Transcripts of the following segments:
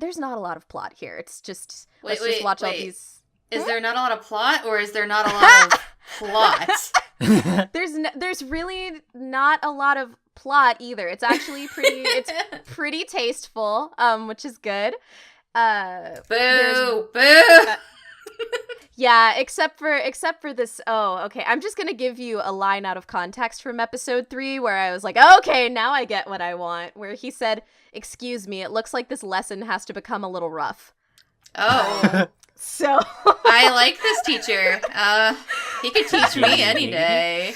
there's not a lot of plot here. It's just let's just watch all these. Is there not a lot of plot, or is there not a lot of plot? There's really not a lot of plot either. It's actually pretty tasteful, which is good. Boo. Yeah, except for this. Oh, okay. I'm just gonna give you a line out of context from episode 3 where I was like, okay, now I get what I want. Where he said, "Excuse me, it looks like this lesson has to become a little rough." Oh. So I like this teacher. He could teach me any day.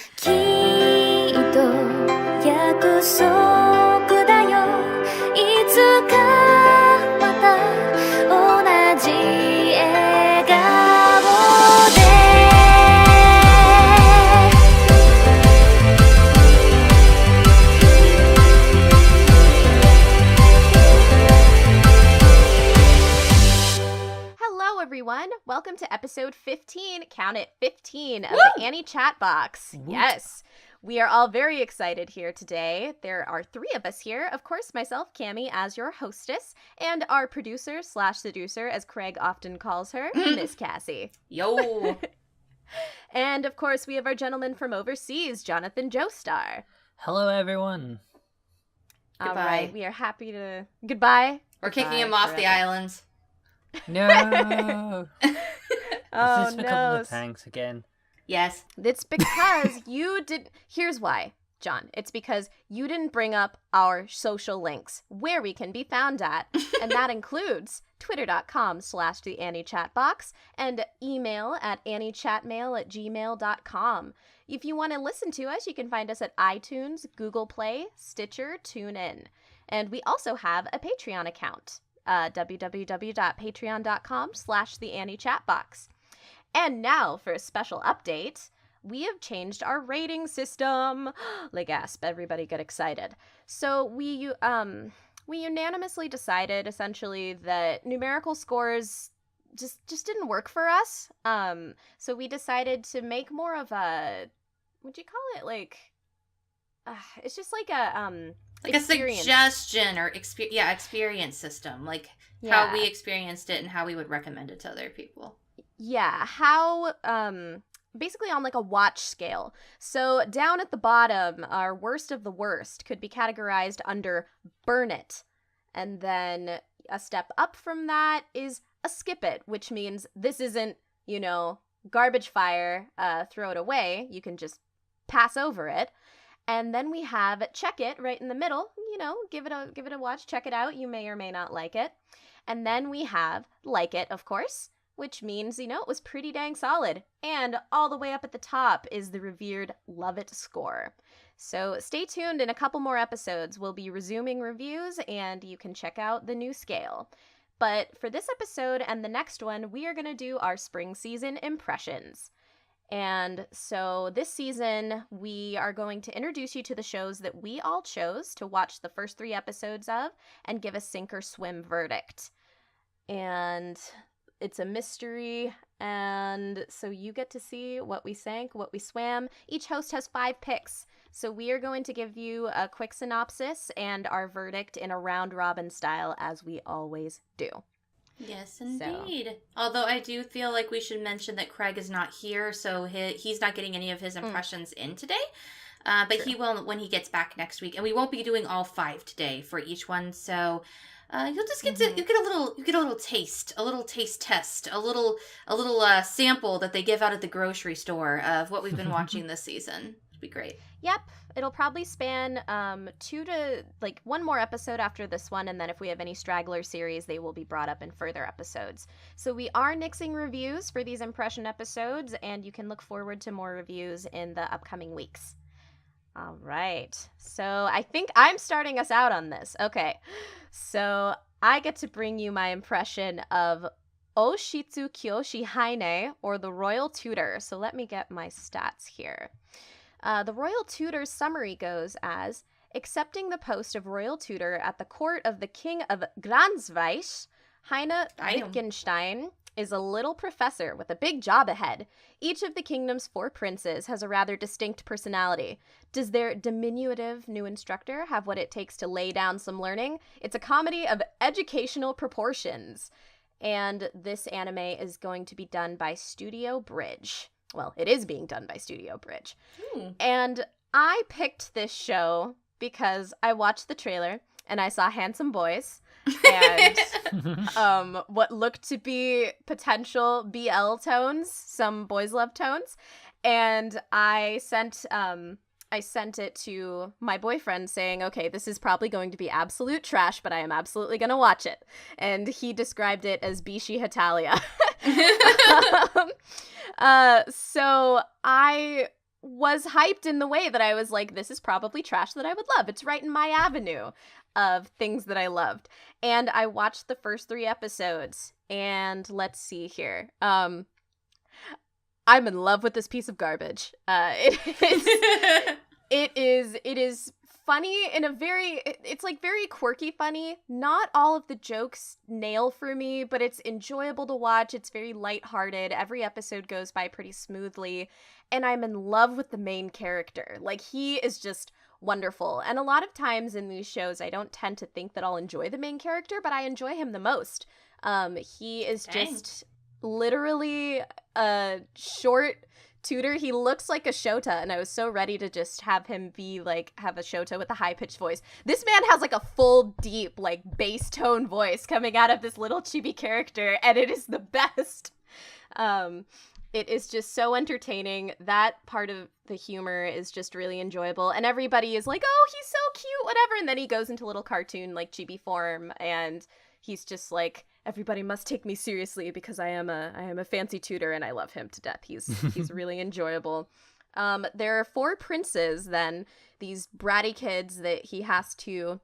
Everyone, welcome to episode 15, count it, 15 of the Annie Chat Box. Woo! Yes, we are all very excited here today. There are 3 of us here. Of course, myself, Cammie, as your hostess, and our producer / seducer, as Craig often calls her, Miss Cassie. Yo! And of course, we have our gentleman from overseas, Jonathan Joestar. Hello, everyone. Goodbye. All right, we are happy to... Goodbye. We're kicking him off the island. No! Oh, Is this because of the tanks again? Yes. It's because you did... Here's why, John. It's because you didn't bring up our social links, where we can be found at. And that includes twitter.com/theanniechatbox and email at anniechatmail@gmail.com. If you want to listen to us, you can find us at iTunes, Google Play, Stitcher, TuneIn. And we also have a Patreon account. www.patreon.com/theanniechatbox. And now for a special update, we have changed our rating system. Like, gasp, everybody get excited. So we unanimously decided essentially that numerical scores just didn't work for us. So we decided to make more of a, what'd you call it? Like, it's just like a like experience. A suggestion or experience system, like how we experienced it and how we would recommend it to other people. Yeah, how basically on like a watch scale. So down at the bottom, our worst of the worst could be categorized under burn it. And then a step up from that is a skip it, which means this isn't, garbage fire, throw it away. You can just pass over it. And then we have check it right in the middle, give it a watch, check it out. You may or may not like it. And then we have like it, of course, which means, it was pretty dang solid. And all the way up at the top is the revered love it score. So stay tuned. In a couple more episodes, we'll be resuming reviews and you can check out the new scale. But for this episode and the next one, we are going to do our spring season impressions. And so this season, we are going to introduce you to the shows that we all chose to watch the first 3 episodes of and give a sink or swim verdict. And it's a mystery, and so you get to see what we sank, what we swam. Each host has 5 picks, so we are going to give you a quick synopsis and our verdict in a round-robin style, as we always do. Yes, indeed. So. Although I do feel like we should mention that Craig is not here, so he's not getting any of his impressions in today. But True. He will when he gets back next week, and we won't be doing all 5 today for each one. So you'll just get to you get a little taste test, a little sample that they give out at the grocery store of what we've been watching this season. It'll be great. Yep. It'll probably span 2 to 1 more episode after this one, and then if we have any straggler series, they will be brought up in further episodes. So we are nixing reviews for these impression episodes, and you can look forward to more reviews in the upcoming weeks. All right. So I think I'm starting us out on this. Okay. So I get to bring you my impression of Oushitsu Kyoushi Heine, or the Royal Tutor. So let me get my stats here. The Royal Tutor's summary goes as, accepting the post of Royal Tutor at the court of the King of Gransweich, Heine Wittgenstein is a little professor with a big job ahead. Each of the kingdom's 4 princes has a rather distinct personality. Does their diminutive new instructor have what it takes to lay down some learning? It's a comedy of educational proportions. And this anime is going to be done by Studio Bridge. Well, it is being done by Studio Bridge. And I picked this show because I watched the trailer and I saw handsome boys and what looked to be potential BL tones, some boys love tones, and I sent it to my boyfriend saying, okay, this is probably going to be absolute trash, but I am absolutely going to watch it. And he described it as Bishi Hatalia. So I was hyped in the way that I was like, this is probably trash that I would love. It's right in my avenue of things that I loved. And I watched the first 3 episodes, and let's see here. I'm in love with this piece of garbage. It is funny in a it's like very quirky funny. Not all of the jokes nail for me, but it's enjoyable to watch. It's very lighthearted. Every episode goes by pretty smoothly, and I'm in love with the main character. Like, he is just wonderful. And a lot of times in these shows, I don't tend to think that I'll enjoy the main character, but I enjoy him the most. He is just literally a short tutor. He looks like a Shota, and I was so ready to just have him be like, have a Shota with a high-pitched voice. This man has like a full, deep, like bass tone voice coming out of this little chibi character, and it is the best. It is just so entertaining. That part of the humor is just really enjoyable, and everybody is like, oh, he's so cute, whatever, and then he goes into little cartoon like chibi form, and he's just like, everybody must take me seriously because I am a fancy tutor and I love him to death. He's really enjoyable. There are 4 princes then, these bratty kids that he has to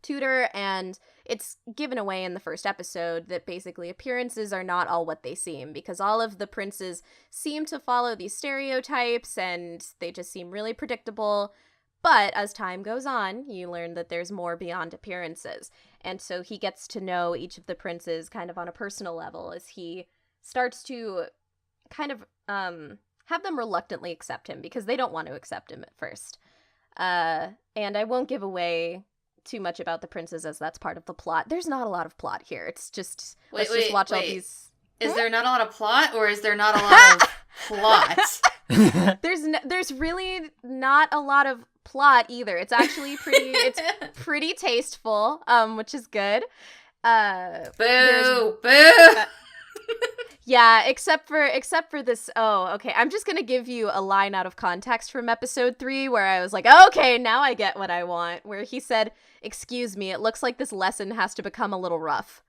tutor, and it's given away in the first episode that basically appearances are not all what they seem, because all of the princes seem to follow these stereotypes and they just seem really predictable. But as time goes on, you learn that there's more beyond appearances. And so he gets to know each of the princes kind of on a personal level as he starts to kind of have them reluctantly accept him because they don't want to accept him at first. And I won't give away too much about the princes as that's part of the plot. There's not a lot of plot here. It's just, let's just watch all these... Is there not a lot of plot, or is there not a lot of plot? There's really not a lot of plot either. It's actually pretty tasteful, which is good. Boo! Yeah, except for this. Oh, okay. I'm just gonna give you a line out of context from episode 3 where I was like, okay, now I get what I want. Where he said, "Excuse me, it looks like this lesson has to become a little rough."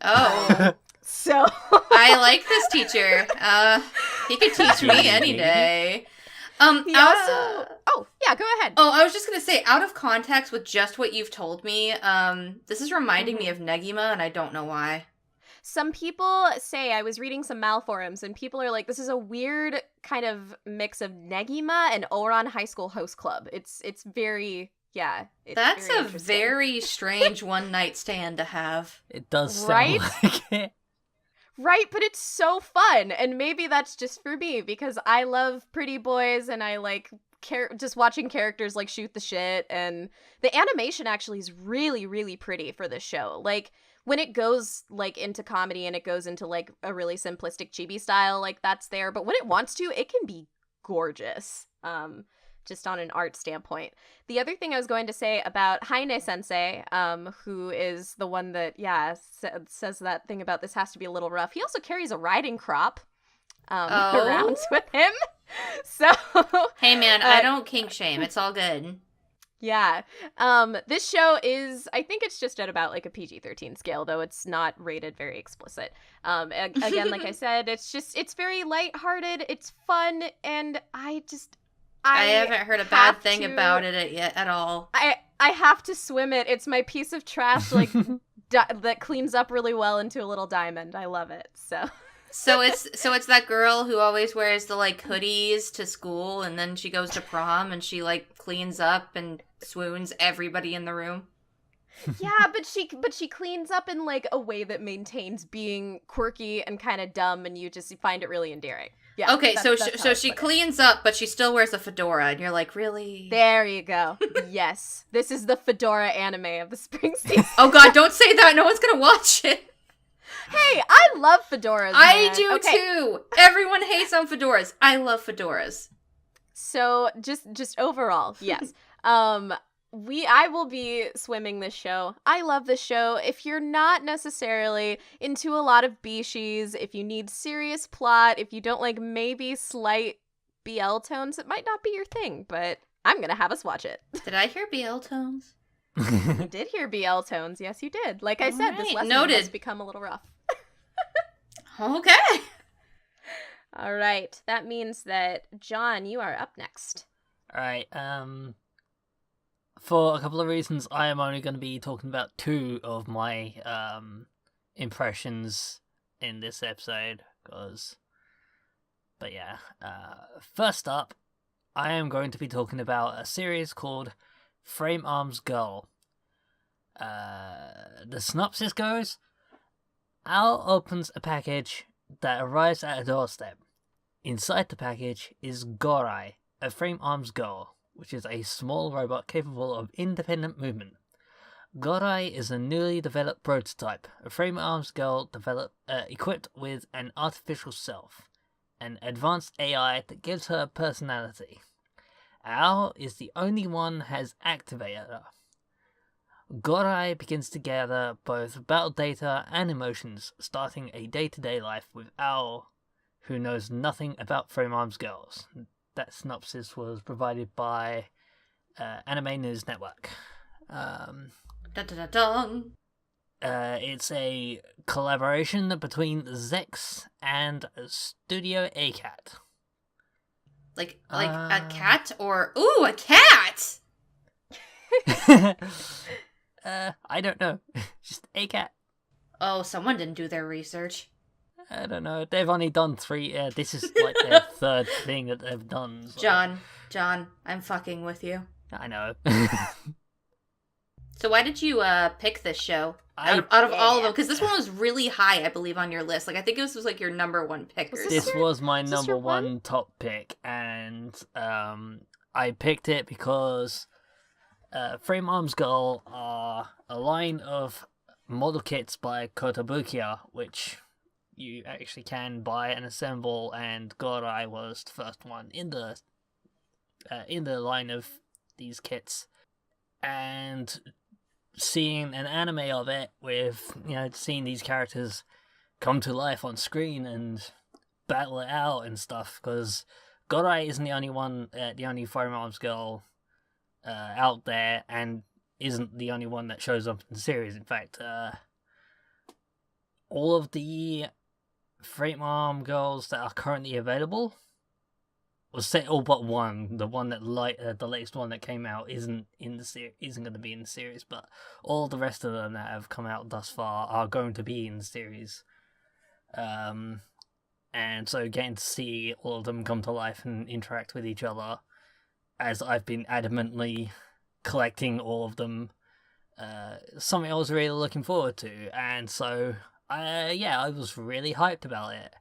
Oh. So I like this teacher. He could teach me any day. Oh, yeah, go ahead. Oh, I was just gonna say, out of context with just what you've told me, this is reminding me of Negima, and I don't know why. Some people say, I was reading some Mal forums, and people are like, this is a weird kind of mix of Negima and Ouran High School Host Club. It's very, yeah. That's a very strange one-night stand to have. It does sound right? like it. Right, but it's so fun, and maybe that's just for me, because I love pretty boys, and I like just watching characters like shoot the shit, and the animation actually is really, really pretty for this show. Like, when it goes like into comedy and it goes into like a really simplistic chibi style, like that's there, but when it wants to, it can be gorgeous. Just on an art standpoint. The other thing I was going to say about Heine Sensei, who is the one that, says that thing about this has to be a little rough. He also carries a riding crop around with him. So, hey man, I don't kink shame. It's all good. Yeah. This show is, I think it's just at about like a PG-13 scale, though it's not rated very explicit. Again, like I said, it's very lighthearted. It's fun, and I haven't heard a bad thing about it yet at all. I have to swim it. It's my piece of trash, like that cleans up really well into a little diamond. I love it. So it's that girl who always wears the like hoodies to school, and then she goes to prom and she like cleans up and swoons everybody in the room. Yeah, but she cleans up in like a way that maintains being quirky and kind of dumb, and you just find it really endearing. Yeah. Okay, so that's she cleans up, but she still wears a fedora, and you're like, really? There you go. Yes, this is the fedora anime of the spring season. Oh God, don't say that. No one's gonna watch it. Hey, I love fedoras. I man. do too. Everyone hates on fedoras. I love fedoras. So just overall, yes. I will be swimming this show. I love this show. If you're not necessarily into a lot of bishies, if you need serious plot, if you don't like maybe slight BL tones, it might not be your thing, but I'm gonna have us watch it. Did I hear BL tones? You did hear BL tones. Yes, you did. Like I said, this lesson has become a little rough. Okay. All right. That means that, John, you are up next. All right. For a couple of reasons, I am only going to be talking about two of my impressions in this episode. But yeah. First up, I am going to be talking about a series called Frame Arms Girl. The synopsis goes: Al opens a package that arrives at a doorstep. Inside the package is Gorai, a frame arms girl, which is a small robot capable of independent movement. Gorai is a newly developed prototype, a frame arms girl equipped with an artificial self, an advanced AI that gives her personality. Al is the only one who has activated her. Gorai begins to gather both battle data and emotions, starting a day-to-day life with Al, who knows nothing about frame arms girls. That synopsis was provided by Anime News Network. It's a collaboration between Zex and Studio ACAT. Like a cat or... Ooh, a cat! I don't know. Just ACAT. Oh, someone didn't do their research. I don't know. They've only done 3. This is like their third thing that they've done. So. John, I'm fucking with you. I know. So why did you pick this show out of all of them? Because this one was really high, I believe, on your list. Like I think this was like your number one pick. This was my number one top pick, and I picked it because Frame Arms Girl are a line of model kits by Kotobukiya, which you actually can buy and assemble, and Gorai was the first one in the line of these kits. And seeing an anime of it with, seeing these characters come to life on screen and battle it out and stuff, because Gorai isn't the only Frame Arms Girl out there, and isn't the only one that shows up in the series. In fact, all of the Frame Arm Girls that are currently available, all but one, the one that the latest one that came out isn't going to be in the series, but all the rest of them that have come out thus far are going to be in the series. And so getting to see all of them come to life and interact with each other, as I've been adamantly collecting all of them, something I was really looking forward to, and so I was really hyped about it.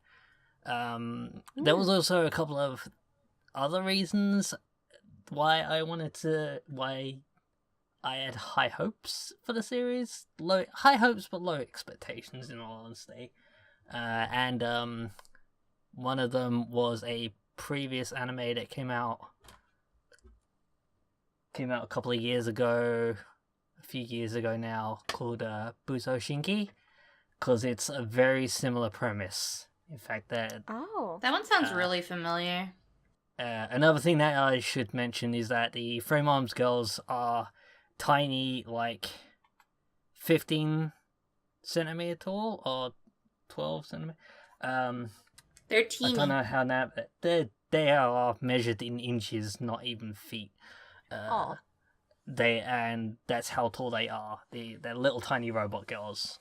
There was also a couple of other reasons why I had high hopes for the series. High hopes but low expectations, in all honesty. And one of them was a previous anime that came out a couple of years ago, a few years ago now, called Buso Shinki, because it's a very similar premise. In fact, that one sounds really familiar. Another thing that I should mention is that the Frame Arms Girls are tiny, like 15 centimeter tall or 12 centimeter. They're teeny. I don't know how now, but they are measured in inches, not even feet. And that's how tall they are. They're little tiny robot girls,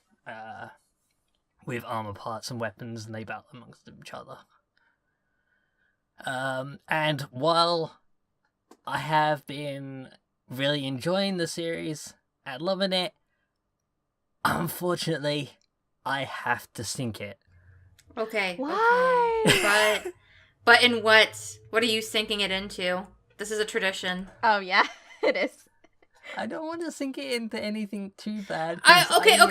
with armor parts and weapons, and they battle amongst each other. And while I have been really enjoying the series and loving it, Unfortunately, I have to sink it. Okay. Why? Okay. But in what? What are you sinking it into? This is a tradition. Oh yeah, it is. I don't want to sink it into anything too bad. Okay.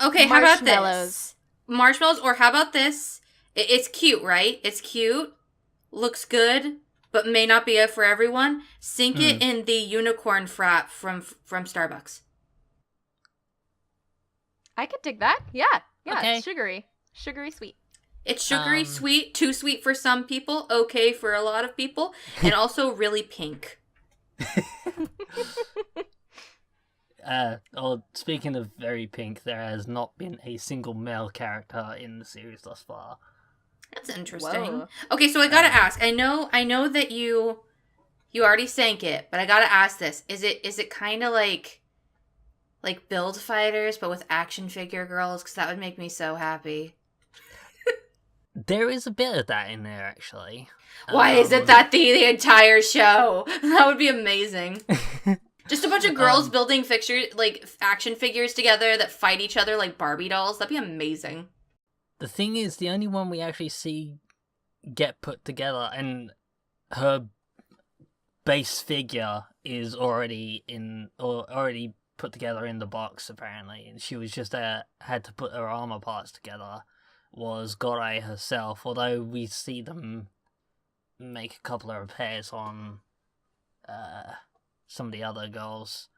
Okay, how about this? Marshmallows, or how about this? It's cute, right? It's cute, looks good, but may not be it for everyone. Sink it in the unicorn frap from Starbucks. I could dig that. Yeah. Okay. It's sugary sweet. It's sugary sweet, too sweet for some people, okay for a lot of people, and also really pink. Speaking of very pink, there has not been a single male character in the series thus far. That's interesting. Whoa. Okay, so I gotta ask. I know that you already sank it, but I gotta ask this: is it kind of like Build Fighters, but with action figure girls? Because that would make me so happy. There is a bit of that in there, actually. Why isn't that the entire show? That would be amazing. Just a bunch of girls building action figures together that fight each other like Barbie dolls. That'd be amazing. The thing is, the only one we actually see get put together, and her base figure is already put together in the box, apparently, and she was just had to put her armor parts together, was Kirei herself, although we see them make a couple of repairs on some of the other girls.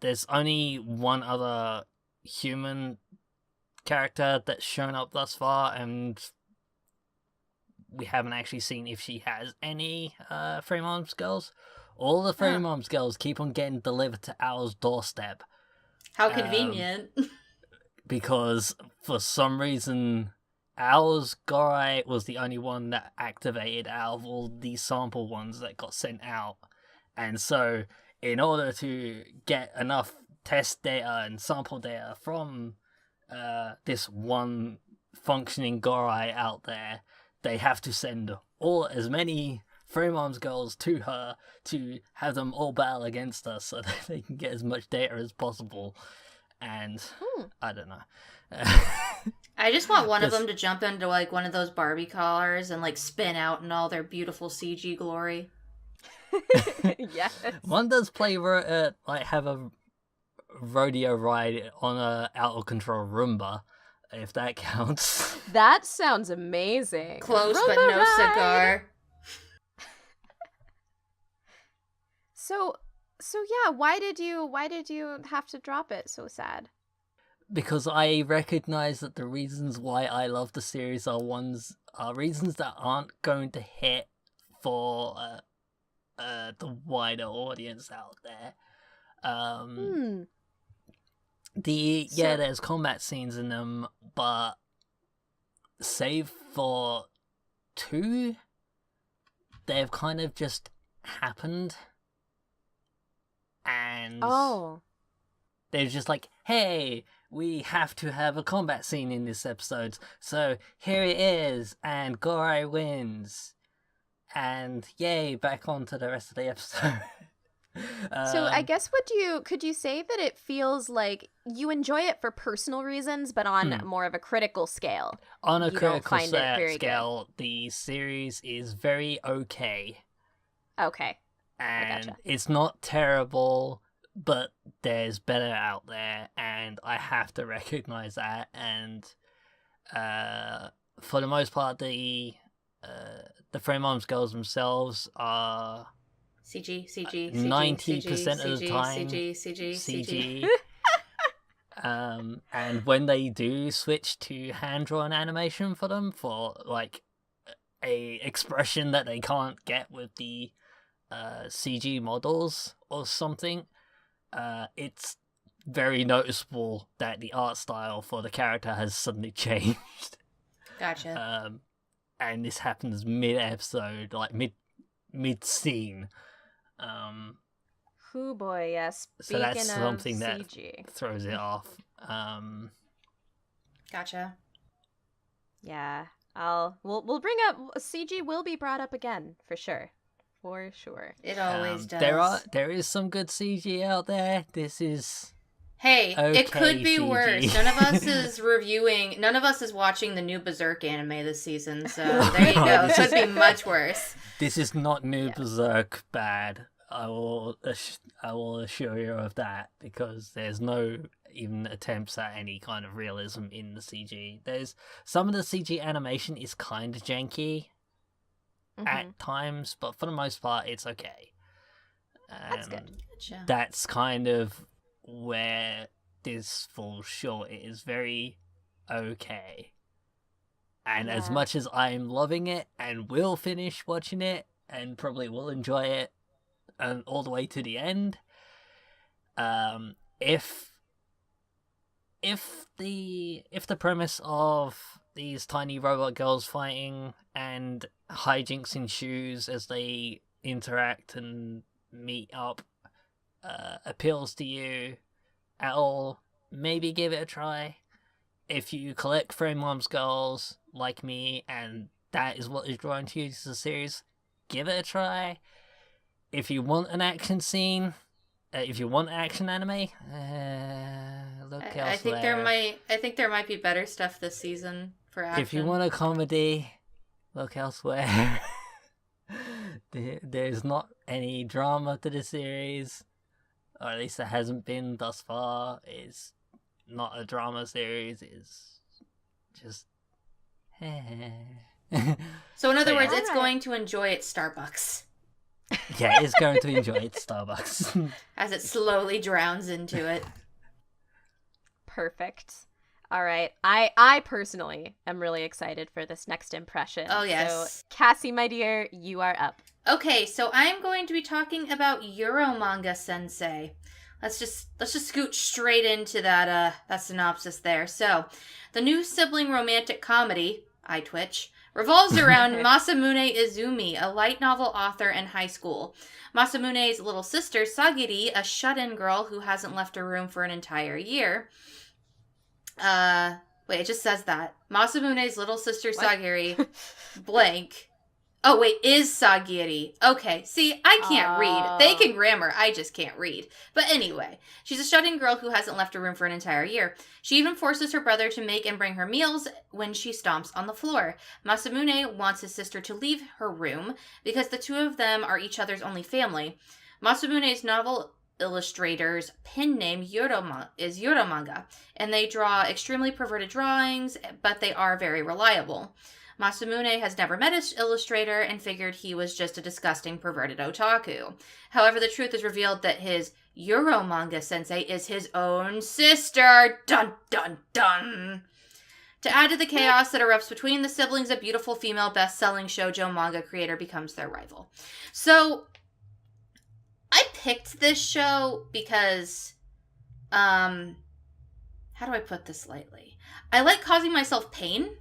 There's only one other human character that's shown up thus far, and we haven't actually seen if she has any Free Moms girls. All the Free Moms girls keep on getting delivered to Owl's doorstep. How convenient. Because for some reason, Owl's Kirei was the only one that activated out of all the sample ones that got sent out. And so, in order to get enough test data and sample data from this one functioning Kirei out there, they have to send as many Free Moms girls to her to have them all battle against us so that they can get as much data as possible. And I don't know. I just want one of them to jump into one of those Barbie cars and spin out in all their beautiful CG glory. Yes. One does play have a rodeo ride on a out of control Roomba, if that counts. That sounds amazing. Close, Roomba but no ride. cigar. So yeah, why did you have to drop it? So sad. Because I recognize that the reasons why I love the series are reasons that aren't going to hit for the wider audience out there. There's combat scenes in them, but save for 2, they've kind of just happened. And they're just like, hey, we have to have a combat scene in this episode, so here it is, and Kirei wins. And yay, back on to the rest of the episode. So I guess could you say that it feels like you enjoy it for personal reasons, but on more of a critical scale? On a critical scale, the series is very okay. Okay. And it's not terrible, but there's better out there, and I have to recognize that. And for the most part, the Free Moms girls themselves are CG 90% of the time CG. And when they do switch to hand-drawn animation for them, for a expression that they can't get with the CG models or something, it's very noticeable that the art style for the character has suddenly changed. Gotcha. And this happens mid-episode, mid-scene. Oh boy, yes. So that's something CG. that throws it off. Gotcha. Yeah, we'll bring up CG. Will be brought up again for sure. For sure. It always does. There is some good CG out there. This is Hey, Okay, it could be CG. worse. None of us is watching the new Berserk anime this season, so there you go. It could be much worse. This is not new Berserk bad. I will assure you of that, because there's no even attempts at any kind of realism in the CG. There's some of the CG animation is kind of janky at times, but for the most part, it's okay. That's good. Gotcha. That's kind of where this falls short. It is very okay. And as much as I'm loving it and will finish watching it and probably will enjoy it all the way to the end, if the premise of these tiny robot girls fighting and hijinks ensues as they interact and meet up appeals to you at all, maybe give it a try. If you collect Frame Mom's girls like me and that is what is drawing to you to the series, give it a try. If you want an action scene, if you want action anime, look elsewhere. I think there might be better stuff this season for action. If you want a comedy, look elsewhere. There's not any drama to the series, or at least there hasn't been thus far. It's not a drama series. It's just. So in other words, it's going to enjoy its Starbucks. Yeah, it's going to enjoy its Starbucks. As it slowly drowns into it. Perfect. All right. I personally am really excited for this next impression. Oh, yes. So, Cassie, my dear, you are up. Okay, so I'm going to be talking about Eromanga Sensei. Let's just scoot straight into that synopsis there. So, the new sibling romantic comedy, I twitch, revolves around Masamune Izumi, a light novel author in high school. Masamune's little sister, Sagiri, a shut-in girl who hasn't left her room for an entire year. Wait, it just says that. Masamune's little sister, Sagiri, blank. Oh, wait, is Sagiri. Okay, see, I can't read. They can grammar, I just can't read. But anyway, she's a shut-in girl who hasn't left her room for an entire year. She even forces her brother to make and bring her meals when she stomps on the floor. Masamune wants his sister to leave her room because the two of them are each other's only family. Masamune's novel illustrator's pen name is Eromanga, and they draw extremely perverted drawings, but they are very reliable. Masamune has never met his illustrator and figured he was just a disgusting, perverted otaku. However, the truth is revealed that his Eromanga sensei is his own sister. Dun, dun, dun. To add to the chaos that erupts between the siblings, a beautiful female best-selling shoujo manga creator becomes their rival. So, I picked this show because, how do I put this lightly? I like causing myself pain.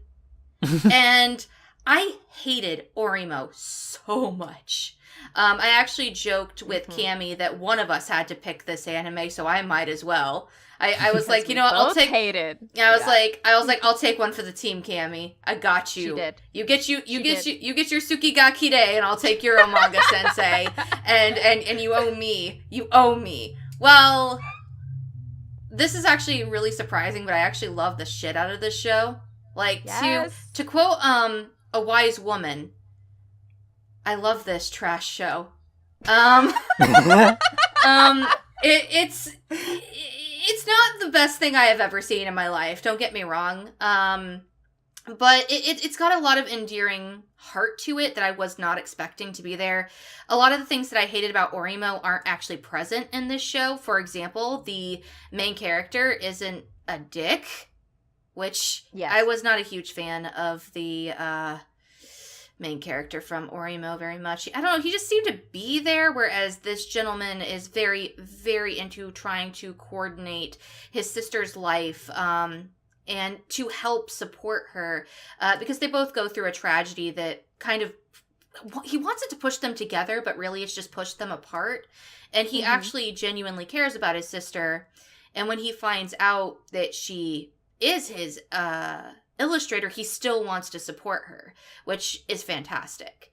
And I hated Orimo so much. I actually joked with Cammie that one of us had to pick this anime, so I might as well. I was like, you know what, I'll take. Hated. I was like, I'll take one for the team, Cammie. I got you. She did. You get your Tsuki ga Kirei, and I'll take your Eromanga Sensei. And you owe me. You owe me. Well, this is actually really surprising, but I actually love the shit out of this show. Like, yes. to quote a wise woman, I love this trash show. It's not the best thing I have ever seen in my life, don't get me wrong. But it's got a lot of endearing heart to it that I was not expecting to be there. A lot of the things that I hated about Orimo aren't actually present in this show. For example, the main character isn't a dick. Which, yes. I was not a huge fan of the main character from Orimo very much. I don't know, he just seemed to be there, whereas this gentleman is very, very into trying to coordinate his sister's life and to help support her, because they both go through a tragedy that kind of, he wants it to push them together, but really it's just pushed them apart. And he actually genuinely cares about his sister, and when he finds out that she is his illustrator, he still wants to support her, which is fantastic.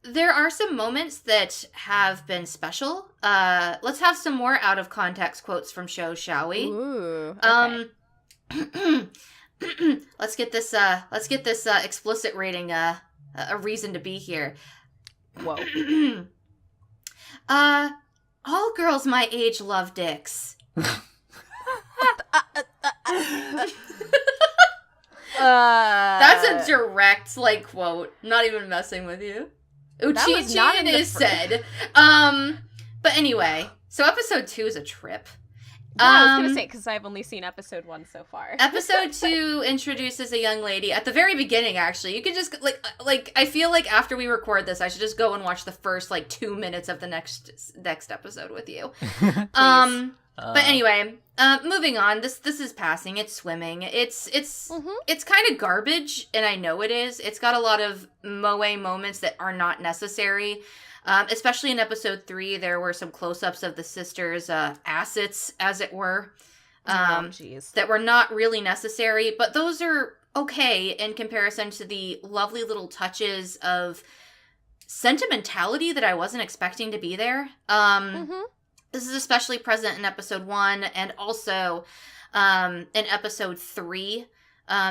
There are some moments that have been special. Let's have some more out of context quotes from shows, shall we? Ooh, okay. Let's get this explicit rating a reason to be here. Whoa. All girls my age love dicks. That's a direct quote. Not even messing with you. Oushitsu is said. But anyway, so episode 2 is a trip. I was gonna say, because I've only seen episode 1 so far. Episode 2 introduces a young lady at the very beginning. Actually, you could just I feel like after we record this, I should just go and watch the first 2 minutes of the next episode with you. But anyway, moving on. This is passing. It's swimming. It's kind of garbage, and I know it is. It's got a lot of moe moments that are not necessary. Especially in episode 3, there were some close-ups of the sisters' assets, as it were, that were not really necessary. But those are okay in comparison to the lovely little touches of sentimentality that I wasn't expecting to be there. This is especially present in episode 1 and also in episode 3.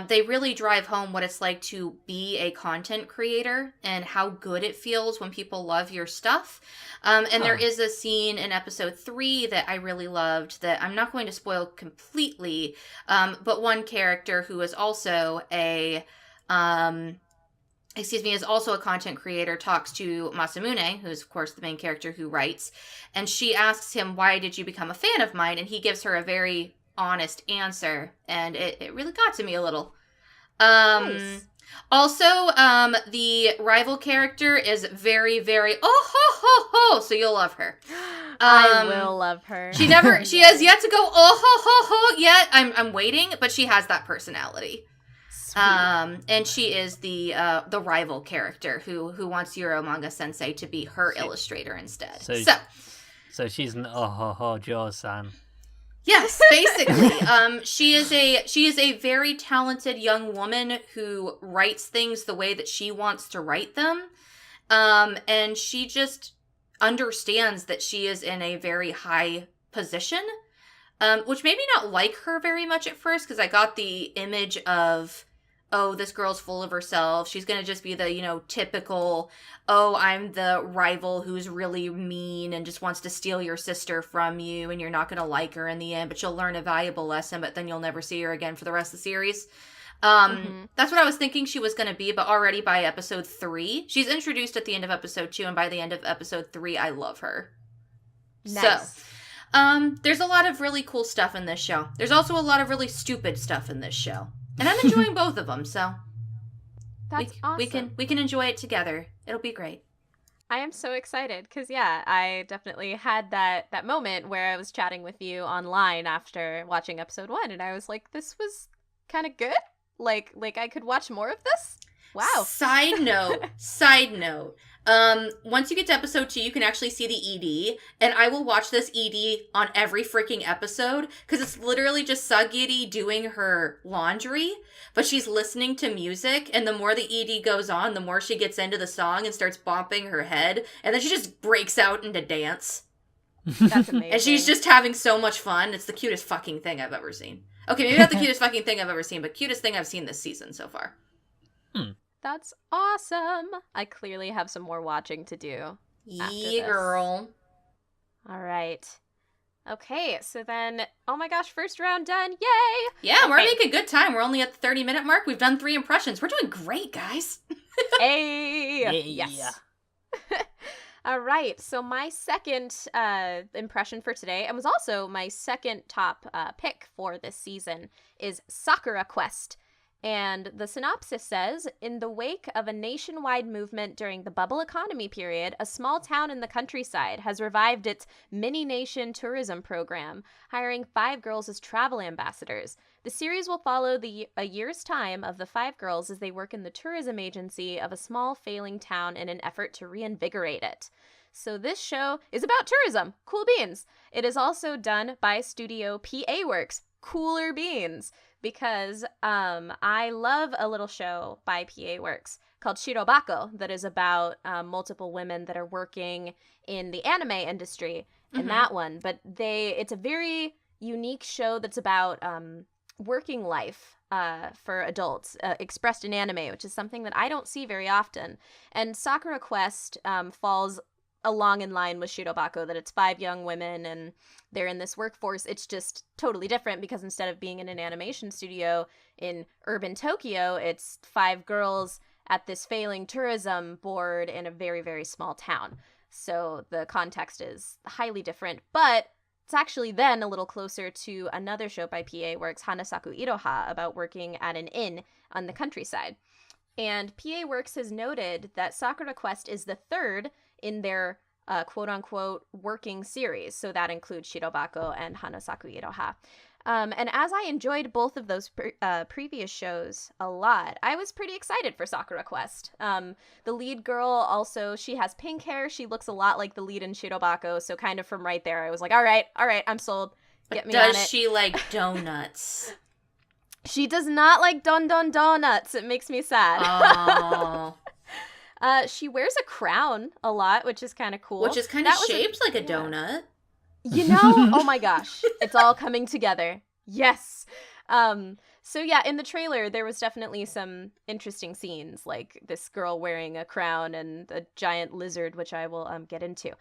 They really drive home what it's like to be a content creator and how good it feels when people love your stuff. And there is a scene in episode 3 that I really loved that I'm not going to spoil completely, but one character who is also a content creator talks to Masamune, who's of course the main character who writes, and she asks him, "Why did you become a fan of mine?" And he gives her a very honest answer, and it really got to me a little. Nice. Also, the rival character is very, very so you'll love her. I will love her. She has yet to go yet. I'm waiting, but she has that personality. Sweet. And she is the rival character who wants Eromanga Sensei to be her illustrator instead. So she's an Joe-san. Yes, basically. She is a very talented young woman who writes things the way that she wants to write them. And she just understands that she is in a very high position, which made me not like her very much at first, because I got the image of, oh, this girl's full of herself. She's going to just be the, typical, oh, I'm the rival who's really mean and just wants to steal your sister from you, and you're not going to like her in the end, but you'll learn a valuable lesson, but then you'll never see her again for the rest of the series. That's what I was thinking she was going to be, but already by episode 3, she's introduced at the end of episode 2, and by the end of episode 3, I love her. Nice. So, there's a lot of really cool stuff in this show. There's also a lot of really stupid stuff in this show. And I'm enjoying both of them, so that's awesome. We can enjoy it together. It'll be great. I am so excited because, I definitely had that moment where I was chatting with you online after watching episode 1, and I was like, this was kind of good. Like I could watch more of this. Wow. Side note. Once you get to episode 2, you can actually see the ED, and I will watch this ED on every freaking episode, because it's literally just Sagiri doing her laundry, but she's listening to music, and the more the ED goes on, the more she gets into the song and starts bopping her head, and then she just breaks out into dance. That's amazing. And she's just having so much fun. It's the cutest fucking thing I've ever seen. Okay, maybe not the cutest fucking thing I've ever seen, but cutest thing I've seen this season so far. That's awesome. I clearly have some more watching to do. Yeah, girl. All right. Okay, so then, oh my gosh, first round done. Yay! Yeah, we're making good time. We're only at the 30-minute mark. We've done 3 impressions. We're doing great, guys. Hey! Yes. All right, so my second impression for today, and was also my second top pick for this season, is Sakura Quest. And the synopsis says, in the wake of a nationwide movement during the bubble economy period, a small town in the countryside has revived its mini-nation tourism program, hiring 5 girls as travel ambassadors. The series will follow a year's time of the 5 girls as they work in the tourism agency of a small failing town in an effort to reinvigorate it. So this show is about tourism. Cool beans. It is also done by Studio PA Works. Cooler beans. Because I love a little show by PA Works. called Shirobako that is about multiple women that are working in the anime industry in that one. But it's a very unique show that's about working life for adults expressed in anime, which is something that I don't see very often. And Sakura Quest falls along in line with Shirobako, that it's 5 young women and they're in this workforce. It's just totally different because instead of being in an animation studio in urban Tokyo, it's 5 girls at this failing tourism board in a very, very small town. So the context is highly different, but it's actually then a little closer to another show by PA Works, Hanasaku Iroha, about working at an inn on the countryside. And PA Works has noted that Sakura Quest is the 3rd in their quote-unquote working series. So that includes Shirobako and Hanasaku Iroha. And as I enjoyed both of those previous shows a lot, I was pretty excited for Sakura Quest. The lead girl also, she has pink hair. She looks a lot like the lead in Shirobako. So kind of from right there, I was like, all right, I'm sold. Get me on it. Does she like donuts? She does not like Don Donuts. It makes me sad. Oh. She wears a crown a lot, which is kind of cool. Which is kind of shaped like a donut. You know? Oh my gosh. It's all coming together. Yes. So yeah, in the trailer, there was definitely some interesting scenes, like this girl wearing a crown and a giant lizard, which I will get into.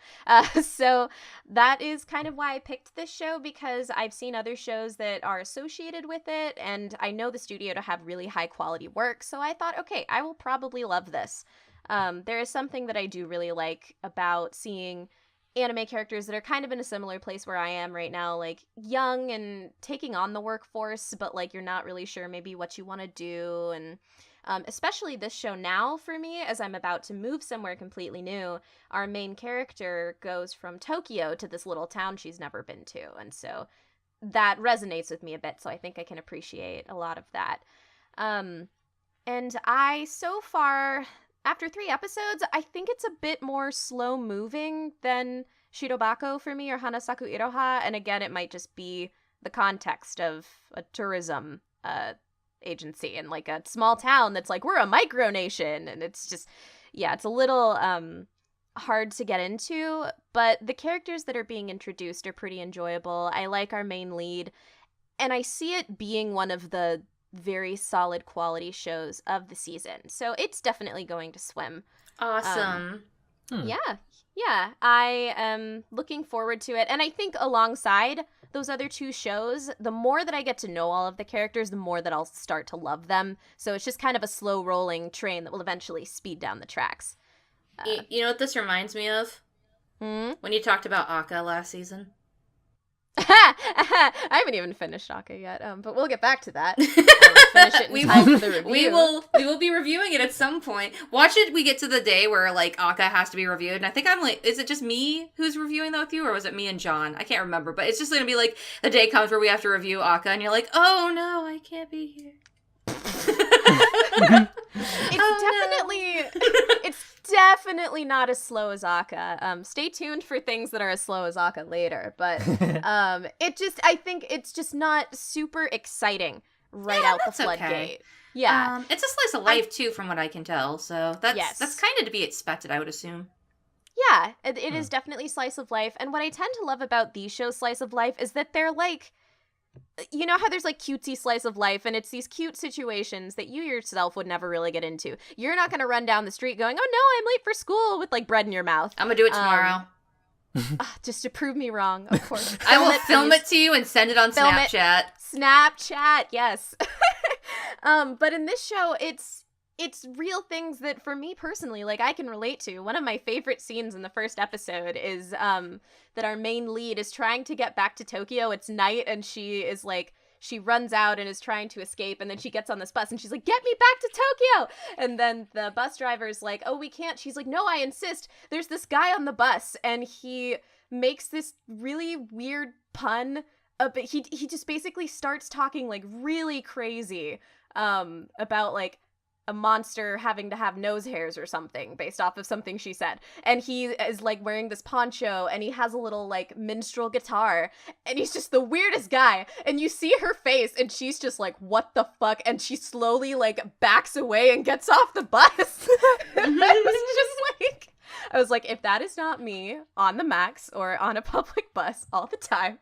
So that is kind of why I picked this show, because I've seen other shows that are associated with it, and I know the studio to have really high quality work, so I thought, okay, I will probably love this. There is something that I do really like about seeing anime characters that are kind of in a similar place where I am right now, like young and taking on the workforce, but like you're not really sure maybe what you want to do. And especially this show now for me, as I'm about to move somewhere completely new, our main character goes from Tokyo to this little town she's never been to. And so that resonates with me a bit. So I think I can appreciate a lot of that. And I, so far, after 3 episodes, I think it's a bit more slow moving than Shirobako for me or Hanasaku Iroha. And again, it might just be the context of a tourism agency and like a small town that's like, we're a micronation. And it's just, yeah, it's a little hard to get into. But the characters that are being introduced are pretty enjoyable. I like our main lead. And I see it being one of the very solid quality shows of the season. So it's definitely going to swim. Awesome. Yeah. I am looking forward to it. And I think alongside those other 2 shows, the more that I get to know all of the characters, the more that I'll start to love them. So it's just kind of a slow rolling train that will eventually speed down the tracks. You know what this reminds me of? When you talked about Akka last season. I haven't even finished Akka yet, but we'll get back to that. Finish it in time for the review. We will be reviewing it at some point. Watch it. We get to the day where like Akka has to be reviewed, and I think I'm like, is it just me who's reviewing that with you, or was it me and John? I can't remember, but it's just gonna be like the day comes where we have to review Akka, and you're like, oh no, I can't be here. It's definitely not as slow as Akka. Stay tuned for things that are as slow as Akka later, but I think it's just not super exciting out the floodgate. Okay. Yeah. It's a slice of life too, from what I can tell. So that's kind of to be expected, I would assume. Yeah, it is definitely slice of life. And what I tend to love about these shows, slice of life, is that they're like, you know how there's like cutesy slice of life, and it's these cute situations that you yourself would never really get into. You're not going to run down the street going, oh no, I'm late for school, with like bread in your mouth. I'm going to do it tomorrow. Just to prove me wrong, of course. I will film it to you and send it on Snapchat. Snapchat, yes. But in this show, it's real things that, for me personally, like, I can relate to. One of my favorite scenes in the first episode is that our main lead is trying to get back to Tokyo. It's night, and she is like, she runs out and is trying to escape, and then she gets on this bus, and she's like, get me back to Tokyo! And then the bus driver's like, oh, we can't. She's like, no, I insist. There's this guy on the bus, and he makes this really weird pun, but he just basically starts talking, like, really crazy about, like, a monster having to have nose hairs or something based off of something she said. And he is like wearing this poncho and he has a little like minstrel guitar and he's just the weirdest guy. And you see her face and she's just like, what the fuck? And she slowly like backs away and gets off the bus. I was like, if that is not me on the Max or on a public bus all the time.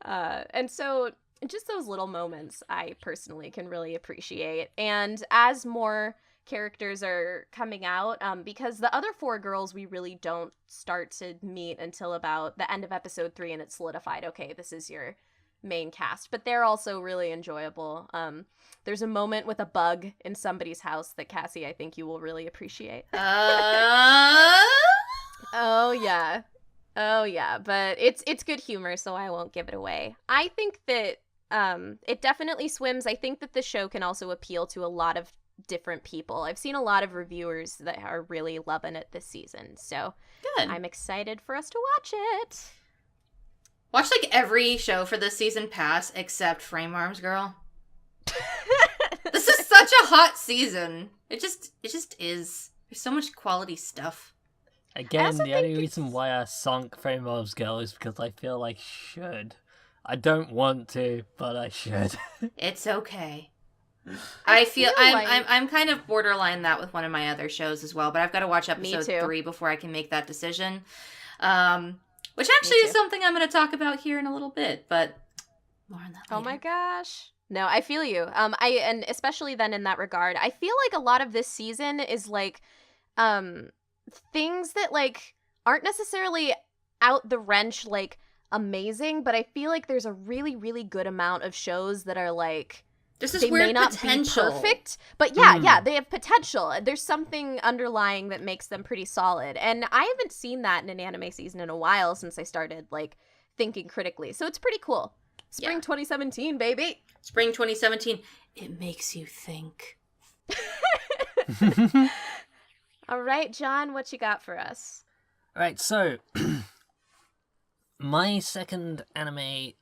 And so just those little moments I personally can really appreciate. And as more characters are coming out, because the other 4 girls we really don't start to meet until about the end of episode 3 and it's solidified, okay, this is your main cast. But they're also really enjoyable. There's a moment with a bug in somebody's house that, Cassie, I think you will really appreciate. Oh, yeah. Oh, yeah. But it's good humor, so I won't give it away. I think that it definitely swims. I think that the show can also appeal to a lot of different people. I've seen a lot of reviewers that are really loving it this season. So good. I'm excited for us to watch it. Watch like every show for this season pass except Frame Arms Girl. This is such a hot season. It just is. There's so much quality stuff. Again, the only reason why I sunk Frame Arms Girl is because I feel like I should. I don't want to, but I should. It's okay. I feel I'm kind of borderline that with one of my other shows as well, but I've got to watch episode 3 before I can make that decision. Which actually is something I'm going to talk about here in a little bit, but more on that later. Oh my gosh. No, I feel you. And especially then in that regard, I feel like a lot of this season is like things that like aren't necessarily out the wrench like amazing, but I feel like there's a really, really good amount of shows that are like this is they weird may not potential. Be perfect, but yeah, they have potential. There's something underlying that makes them pretty solid. And I haven't seen that in an anime season in a while since I started like thinking critically. So it's pretty cool. Spring 2017, baby. Spring 2017. It makes you think. All right, John, what you got for us? All right, so my second anime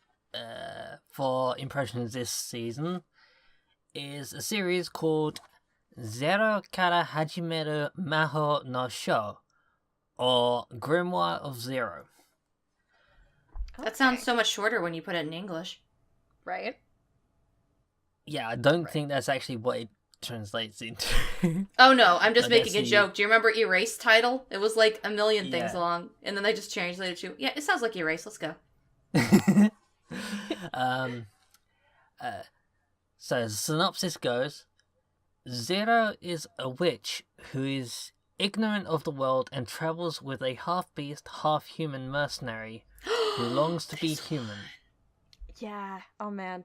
for impressions this season is a series called Zero Kara Hajimeru Mahou no Sho, or Grimoire of Zero. That sounds so much shorter when you put it in English. Right? Yeah, I don't think that's actually what it translates into. Oh no, I'm just making a joke. Do you remember Erase title? It was like a million things long, and then they just translated it to, yeah, it sounds like Erase, let's go. So the synopsis goes, Zero is a witch who is ignorant of the world and travels with a half-beast, half-human mercenary who longs to be human. Yeah. Oh man.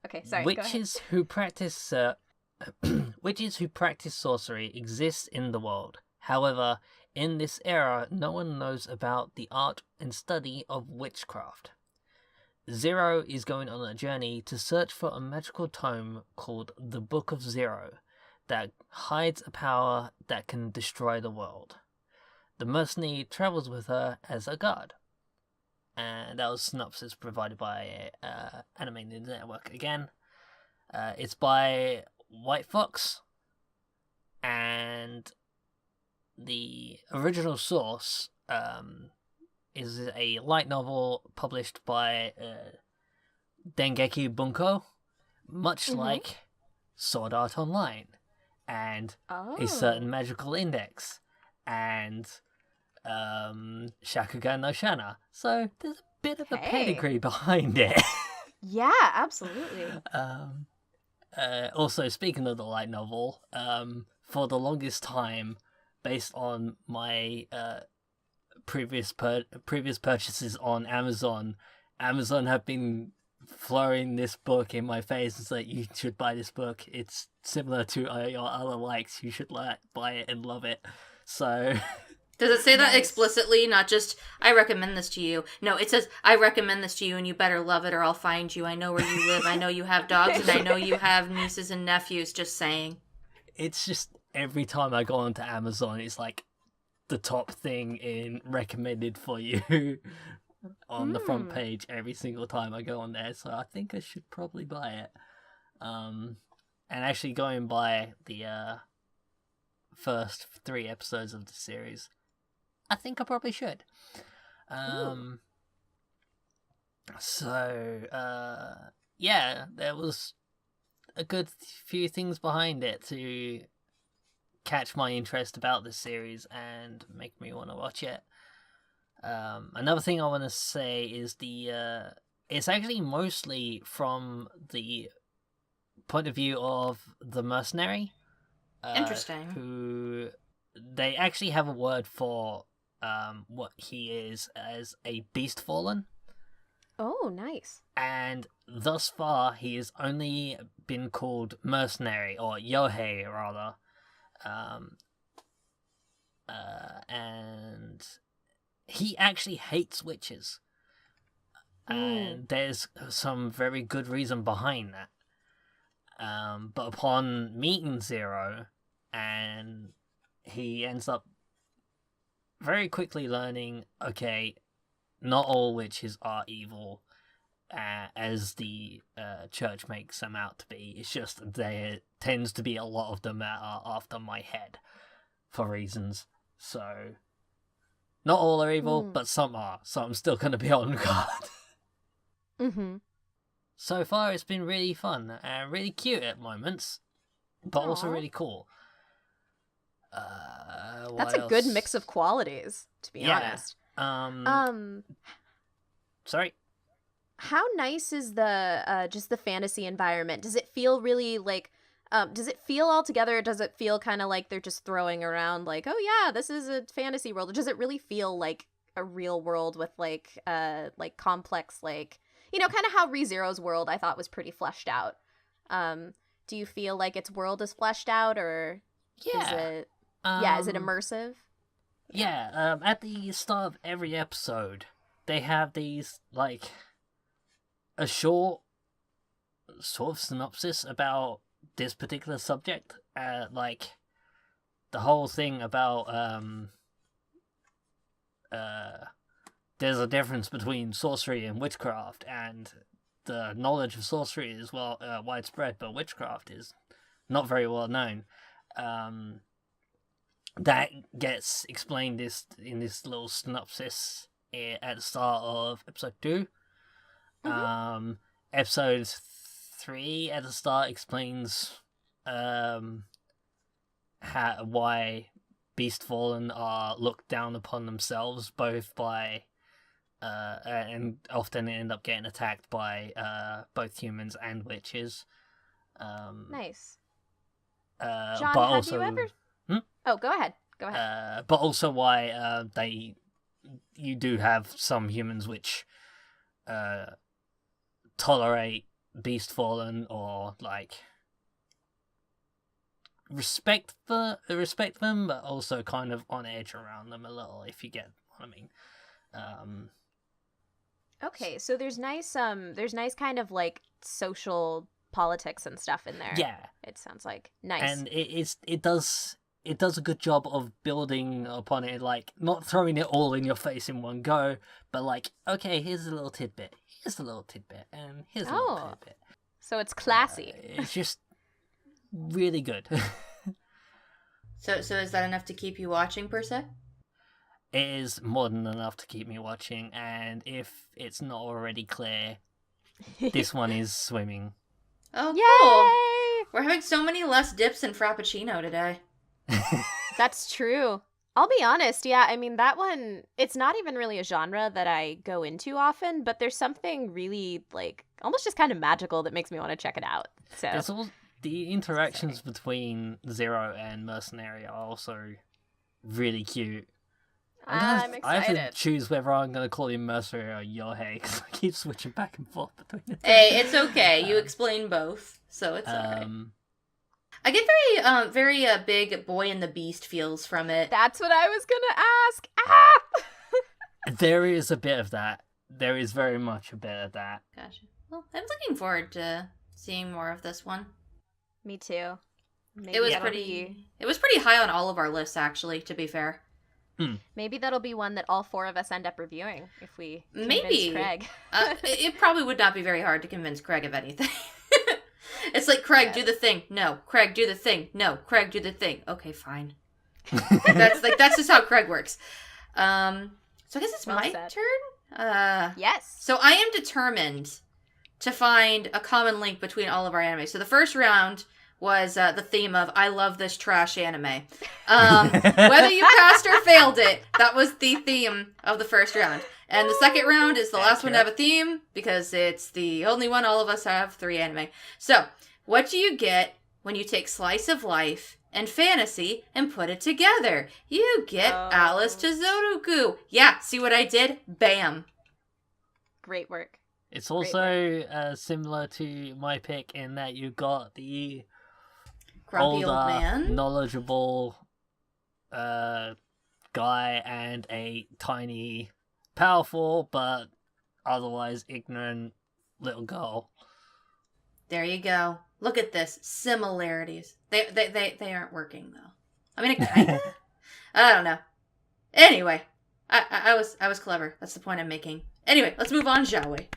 Okay, sorry. Witches who practice sorcery exist in the world. However, in this era, no one knows about the art and study of witchcraft. Zero is going on a journey to search for a magical tome called the Book of Zero that hides a power that can destroy the world. The mercenary travels with her as a guard. And that was synopsis provided by Anime News Network again. It's by White Fox, and the original source is a light novel published by Dengeki Bunko, much like Sword Art Online, and a certain magical index, and Shakugan no Shana. So there's a bit of a pedigree behind it. Yeah, absolutely. Also, speaking of the light novel, for the longest time, based on my previous purchases on Amazon have been throwing this book in my face and say, you should buy this book. It's similar to your other likes. You should buy it and love it. So... Does it say that explicitly, not just, I recommend this to you? No, it says, I recommend this to you and you better love it or I'll find you. I know where you live. I know you have dogs and I know you have nieces and nephews. Just saying. It's just, every time I go onto Amazon, it's like the top thing in recommended for you on the front page every single time I go on there. So I think I should probably buy it. And actually going by the first 3 episodes of the series. I think I probably should. Yeah, there was a good few things behind it to catch my interest about this series and make me want to watch it. Another thing I want to say is it's actually mostly from the point of view of the mercenary. Interesting. Who they actually have a word for what he is as a beast fallen. Oh, nice. And thus far, he has only been called mercenary, or yohei, rather. And he actually hates witches. And there's some very good reason behind that. But upon meeting Zero, and he ends up very quickly learning, okay, not all witches are evil, as the church makes them out to be. It's just there tends to be a lot of them that are after my head for reasons. So, not all are evil, but some are. So I'm still going to be on guard. So far, it's been really fun and really cute at moments, but also really cool. That's a good mix of qualities, to be honest. Sorry? How nice is the just the fantasy environment? Does it feel really like does it feel all together, or does it feel kind of like they're just throwing around like, oh yeah, this is a fantasy world? Or does it really feel like a real world with like complex, like, you know, kind of how ReZero's world I thought was pretty fleshed out? Do you feel like its world is fleshed out, or is it is it immersive? Yeah, at the start of every episode, they have these, like, a short sort of synopsis about this particular subject. Like, the whole thing about, there's a difference between sorcery and witchcraft, and the knowledge of sorcery is widespread, but witchcraft is not very well known. That gets explained in this little synopsis at the start of episode 2. Episode 3 at the start explains why Beast Fallen are looked down upon themselves, both by and often end up getting attacked by both humans and witches. Nice. John, but have you ever? Oh, go ahead. But also why you do have some humans which tolerate Beast Fallen, or like respect them, but also kind of on edge around them a little, if you get what I mean. Okay, so there's nice kind of like social politics and stuff in there. Yeah, it sounds like nice, and it does a good job of building upon it, like not throwing it all in your face in one go, but like, okay, here's a little tidbit, and here's a little tidbit. So it's classy. It's just really good. So is that enough to keep you watching, per se? It is more than enough to keep me watching, and if it's not already clear, this one is swimming. Oh, yay! Cool. We're having so many less dips in Frappuccino today. That's true. I'll be honest, yeah, I mean, that one, it's not even really a genre that I go into often, but there's something really, like, almost just kind of magical that makes me want to check it out. So there's all the interactions between Zero and Mercenary are also really cute. I'm excited. I have to choose whether I'm going to call him Mercenary or Yohei, because I keep switching back and forth between the two. Hey, it's okay. You explain both, so it's alright. I get very big Boy and the Beast feels from it. That's what I was gonna ask. Ah! There is a bit of that. There is very much a bit of that. Gotcha. Well, I'm looking forward to seeing more of this one. Me too. Maybe it was pretty high on all of our lists, actually, to be fair. Maybe that'll be one that all 4 of us end up reviewing if we convince Craig. It probably would not be very hard to convince Craig of anything. It's like, Craig, do the thing. No. Craig, do the thing. No. Craig, do the thing. Okay, fine. That's just how Craig works. So I guess it's my turn? Yes. So I am determined to find a common link between all of our anime. So the first round was the theme of I love this trash anime. Whether you passed or failed it, that was the theme of the first round. And the second round is the last one to have a theme, because it's the only one all of us have 3 anime. So, what do you get when you take slice of life and fantasy and put it together? You get Alice to Zoroku. Yeah, see what I did? Bam. Great work. It's also similar to my pick in that you got the grumpy old man, knowledgeable guy and a tiny, powerful but otherwise ignorant little girl. There you go. Look at this. Similarities. They aren't working though. I mean, it kind of. I don't know. Anyway, I was clever. That's the point I'm making. Anyway, let's move on, shall we?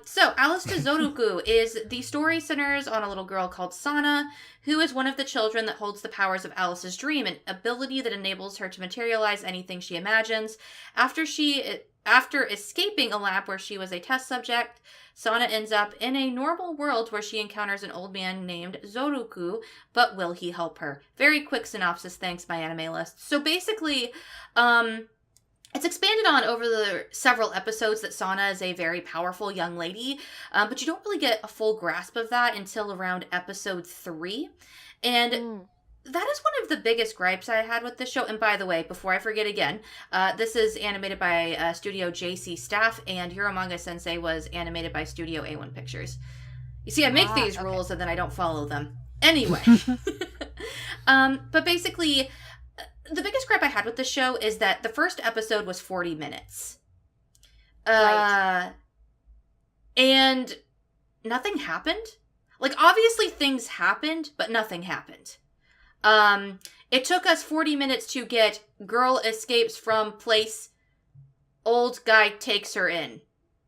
So, Alice to Zoroku is the story centers on a little girl called Sana, who is one of the children that holds the powers of Alice's dream, an ability that enables her to materialize anything she imagines. After escaping a lab where she was a test subject, Sana ends up in a normal world where she encounters an old man named Zoroku, but will he help her? Very quick synopsis, thanks, my anime list. So basically, it's expanded on over the several episodes that Sana is a very powerful young lady, but you don't really get a full grasp of that until around episode 3. And that is one of the biggest gripes I had with this show. And by the way, before I forget again, this is animated by Studio JC Staff, and Eromanga Sensei was animated by Studio A1 Pictures. You see, I make these rules and then I don't follow them. Anyway. But basically, the biggest gripe I had with this show is that the first episode was 40 minutes. Right. And nothing happened. Like, obviously things happened, but nothing happened. It took us 40 minutes to get girl escapes from place, old guy takes her in.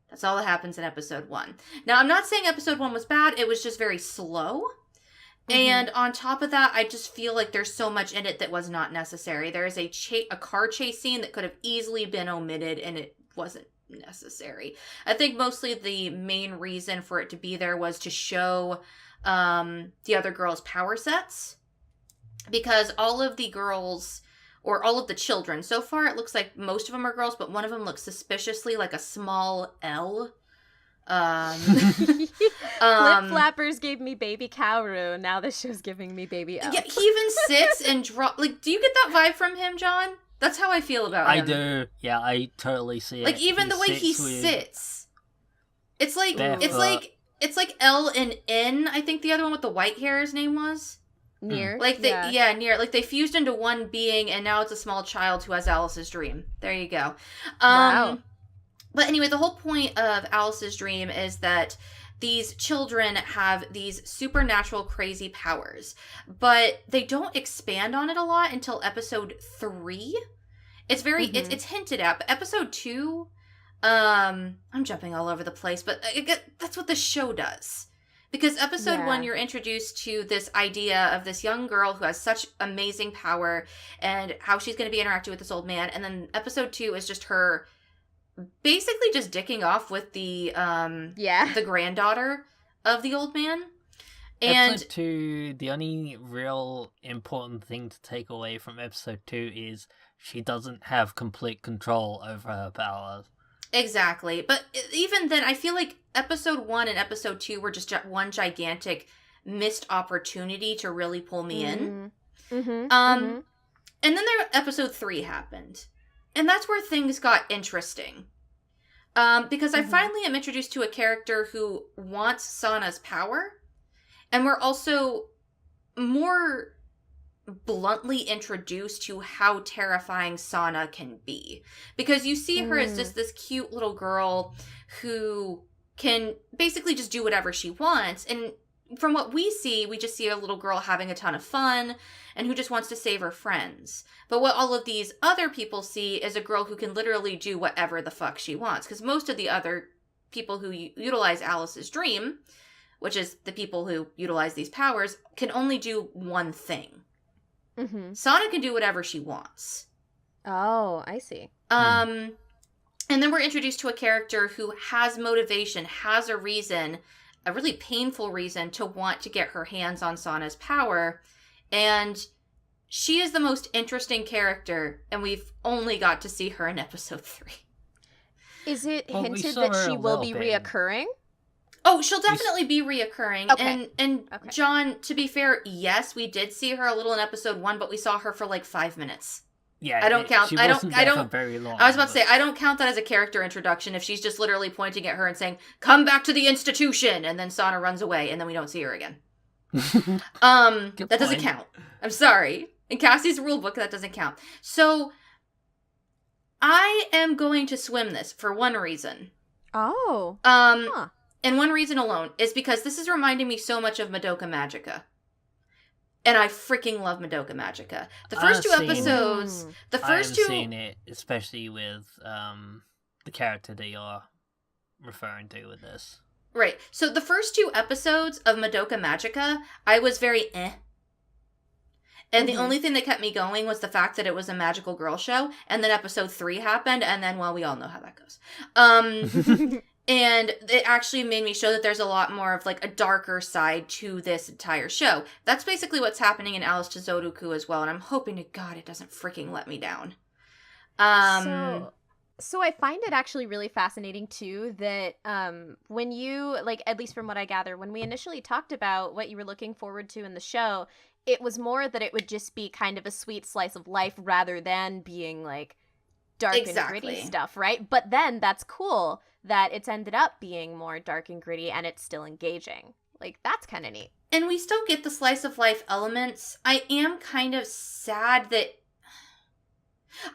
That's all that happens in episode 1. Now, I'm not saying episode 1 was bad, it was just very slow. And on top of that, I just feel like there's so much in it that was not necessary. There is a car chase scene that could have easily been omitted, and it wasn't necessary. I think mostly the main reason for it to be there was to show the other girls' power sets. Because all of the girls, or all of the children, so far it looks like most of them are girls, but one of them looks suspiciously like a small L. Flip Flappers gave me baby Kaoru. Now this show's giving me baby L. Yeah, he even sits and drop. Like, do you get that vibe from him, John? That's how I feel about him. I do. Yeah, I totally see it. Like, even the way he sits. It's like it's like L and N. I think the other one with the white hair, his name was Near. Like they Near. Like they fused into one being, and now it's a small child who has Alice's dream. There you go. Wow. But anyway, the whole point of Alice's dream is that these children have these supernatural crazy powers, but they don't expand on it a lot until episode 3. It's very, it's hinted at, but episode 2, I'm jumping all over the place, but that's what the show does. Because episode 1, you're introduced to this idea of this young girl who has such amazing power and how she's going to be interacting with this old man. And then episode 2 is just her basically just dicking off with the granddaughter of the old man. And episode 2, the only real important thing to take away from episode 2 is she doesn't have complete control over her powers. Exactly. But even then, I feel like episode 1 and episode 2 were just one gigantic missed opportunity to really pull me in. And then episode 3 happened. And that's where things got interesting. Because I finally am introduced to a character who wants Sana's power. And we're also more bluntly introduced to how terrifying Sana can be. Because you see her as just this cute little girl who can basically just do whatever she wants. And from what we see, we just see a little girl having a ton of fun and who just wants to save her friends. But what all of these other people see is a girl who can literally do whatever the fuck she wants. Because most of the other people who utilize Alice's dream which is the people who utilize these powers, can only do one thing. Mm-hmm. Sana can do whatever she wants. Oh, I see. And then we're introduced to a character who has motivation, has a reason, a really painful reason to want to get her hands on Sana's power. And she is the most interesting character, and we've only got to see her in episode 3. Is it hinted that she will be reoccurring? Oh, she'll definitely be reoccurring. Okay. And Okay. John, to be fair, yes, we did see her a little in episode 1, but we saw her for like 5 minutes. Yeah, I don't count. She I wasn't don't. there for very long. I was about to say I don't count that as a character introduction if she's just literally pointing at her and saying, "Come back to the institution," and then Sana runs away, and then we don't see her again. That doesn't count. I'm sorry. In Cassie's rulebook, that doesn't count. So I am going to swim this for one reason. Oh. And one reason alone is because this is reminding me so much of Madoka Magica. And I freaking love Madoka Magica. The first two episodes, I've seen it, especially with the character that you're referring to with this. Right. So the first 2 episodes of Madoka Magica, I was very And the only thing that kept me going was the fact that it was a magical girl show. And then episode 3 happened, and then, well, we all know how that goes. And it actually made me show that there's a lot more of, like, a darker side to this entire show. That's basically what's happening in Alice to Zoroku as well, and I'm hoping to God it doesn't freaking let me down. So I find it actually really fascinating, too, that when you, like, at least from what I gather, when we initially talked about what you were looking forward to in the show, it was more that it would just be kind of a sweet slice of life rather than being, like, dark and gritty stuff, right? But then that's cool that it's ended up being more dark and gritty and it's still engaging. Like, that's kind of neat. And we still get the slice of life elements. I am kind of sad that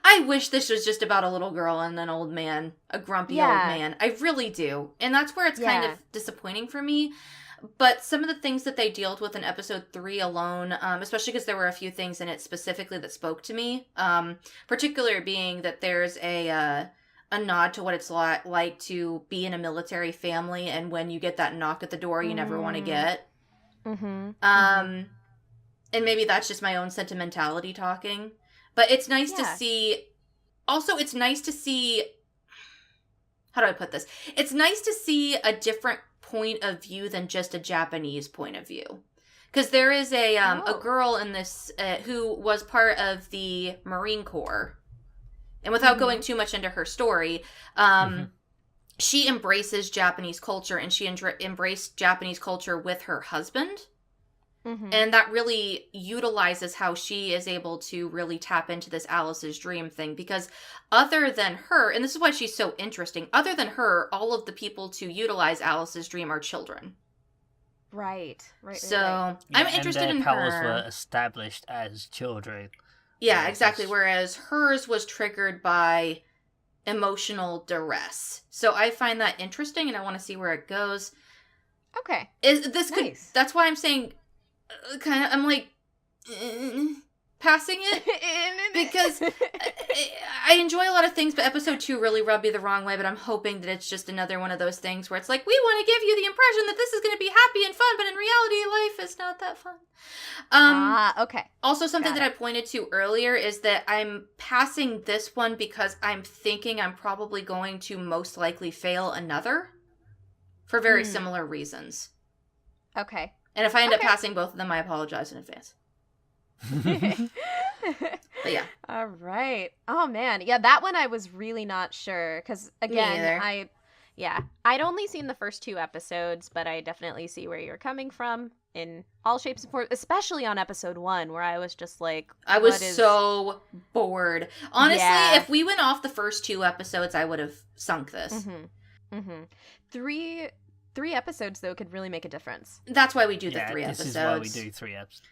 I wish this was just about a little girl and an old man, a grumpy old man. I really do. And that's where it's kind of disappointing for me. But some of the things that they dealt with in episode 3 alone, especially because there were a few things in it specifically that spoke to me, particularly being that there's a nod to what it's like to be in a military family, and when you get that knock at the door you never want to get. And maybe that's just my own sentimentality talking. But it's nice to see... Also, it's nice to see... How do I put this? It's nice to see a different point of view than just a Japanese point of view. Because there is a girl in this who was part of the Marine Corps. And without going too much into her story, she embraces Japanese culture, and she embraced Japanese culture with her husband. And that really utilizes how she is able to really tap into this Alice's dream thing. Because other than her, and this is why she's so interesting, other than her, all of the people to utilize Alice's dream are children. Right. So I'm interested in her. And their powers were established as children. Yeah, exactly. Whereas hers was triggered by emotional duress. So I find that interesting, and I want to see where it goes. Okay. That's why I'm saying, kind of, I'm like, passing it, because I enjoy a lot of things, but episode 2 really rubbed me the wrong way, but I'm hoping that it's just another one of those things where it's like, we want to give you the impression that this is going to be happy and fun, but in reality, life is not that fun. Okay. Also, something that I pointed to earlier is that I'm passing this one because I'm thinking I'm probably going to most likely fail another for very similar reasons. Okay. And if I end up passing both of them, I apologize in advance. But yeah. All right. Oh man. Yeah, that one I was really not sure. Because again, I'd only seen the first 2 episodes, but I definitely see where you're coming from in all shapes and forms, especially on episode 1, where I was just like, I was so bored. Honestly, if we went off the first 2 episodes, I would have sunk this. 3 episodes, though, could really make a difference. That's why we do the 3 episodes. This is why we do 3 episodes.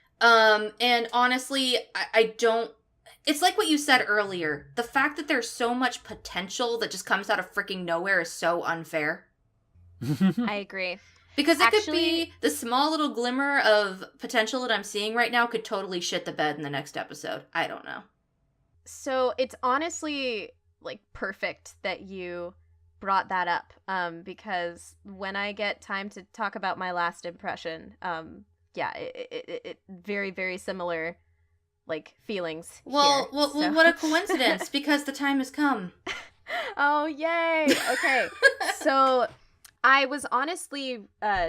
And honestly, I don't... It's like what you said earlier. The fact that there's so much potential that just comes out of freaking nowhere is so unfair. I agree. Because it could be the small little glimmer of potential that I'm seeing right now could totally shit the bed in the next episode. I don't know. So it's honestly, like, perfect that you brought that up, because when I get time to talk about my last impression, it very, very similar, like, feelings. Well, so. what a coincidence, because the time has come. Oh, yay! Okay, so I was honestly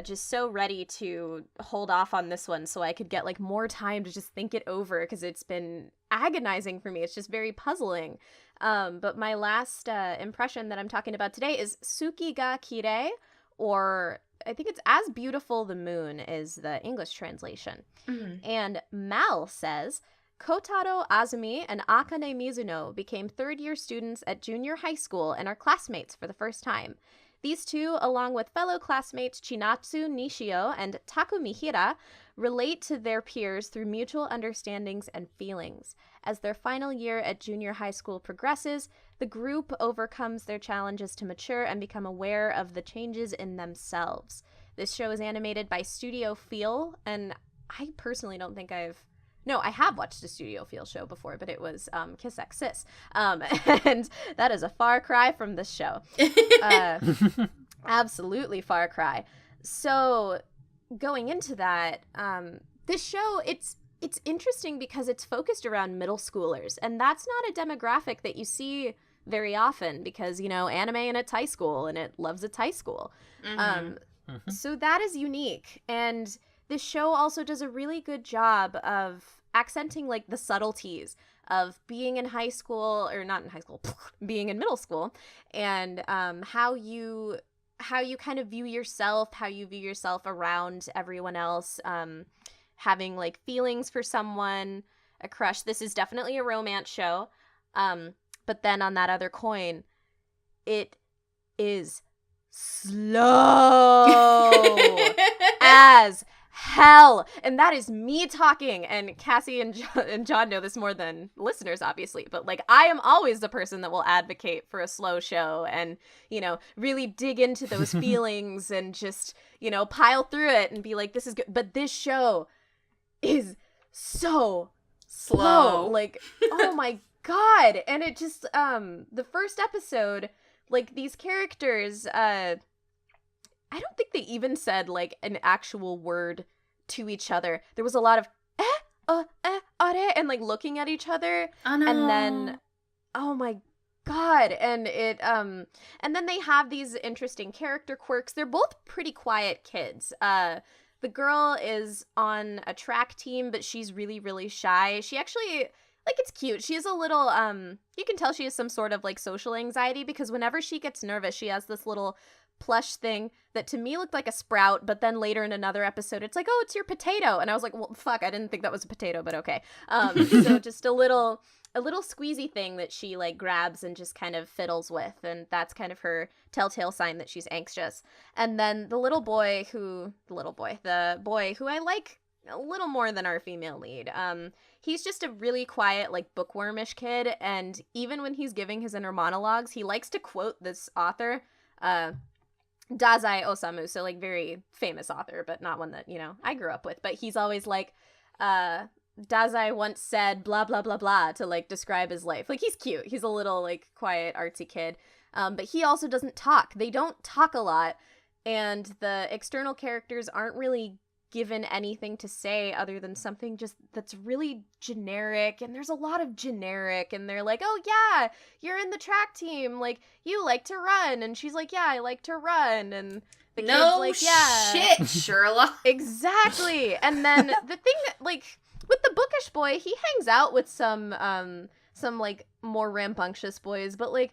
just so ready to hold off on this one so I could get, like, more time to just think it over, because it's been agonizing for me. It's just very puzzling. But my last impression that I'm talking about today is Tsuki ga Kirei, or I think it's As Beautiful the Moon is the English translation. Mm-hmm. And Mal says, Kotaro Azumi and Akane Mizuno became third-year students at junior high school and are classmates for the first time. These two, along with fellow classmates Chinatsu Nishio and Takumi Hira, relate to their peers through mutual understandings and feelings. As their final year at junior high school progresses, the group overcomes their challenges to mature and become aware of the changes in themselves. This show is animated by Studio Feel, and I personally don't think I have watched a Studio Feel show before, but it was Kiss X Sis. And that is a far cry from this show. Absolutely far cry. So going into that, this show, it's interesting because it's focused around middle schoolers, and that's not a demographic that you see very often because, anime and it's high school and it loves its high school. So that is unique. And this show also does a really good job of accenting, like, the subtleties of being in high school, or not in high school, being in middle school, and how you kind of view yourself, how you view yourself around everyone else, having, like, feelings for someone, a crush. This is definitely a romance show, but then on that other coin, it is slow as hell. And that is me talking, and Cassie and John know this more than listeners, obviously, but, like, I am always the person that will advocate for a slow show and, really dig into those feelings and just, pile through it and be like, this is good. But this show is so slow. Like, oh my god. And it just, the first episode, like, these characters, I don't think they even said, like, an actual word to each other. There was a lot of are, and, like, looking at each other. Oh, no. And then, oh my god. And it, and then they have these interesting character quirks. They're both pretty quiet kids. The girl is on a track team, but she's really, really shy. She actually, like, it's cute. She has a little, you can tell she has some sort of, like, social anxiety, because whenever she gets nervous, she has this little plush thing that to me looked like a sprout, but then later in another episode, it's like, oh, it's your potato. And I was like, well, fuck, I didn't think that was a potato, but okay. So just a little squeezy thing that she, like, grabs and just kind of fiddles with, and that's kind of her telltale sign that she's anxious. And then the boy who I like a little more than our female lead, he's just a really quiet, like, bookwormish kid, and even when he's giving his inner monologues, he likes to quote this author, Dazai Osamu, so, like, very famous author, but not one that, I grew up with. But he's always like, Dazai once said blah, blah, blah, blah to, like, describe his life. Like, he's cute. He's a little, like, quiet, artsy kid. But he also doesn't talk. They don't talk a lot. And the external characters aren't really given anything to say other than something just that's really generic, and there's a lot of generic, and they're like, oh yeah, you're in the track team, like, you like to run, and she's like, yeah, I like to run, and the kid's like, yeah, shit, Sherlock. Exactly. And then the thing that, like, with the bookish boy, he hangs out with some like more rambunctious boys, but, like,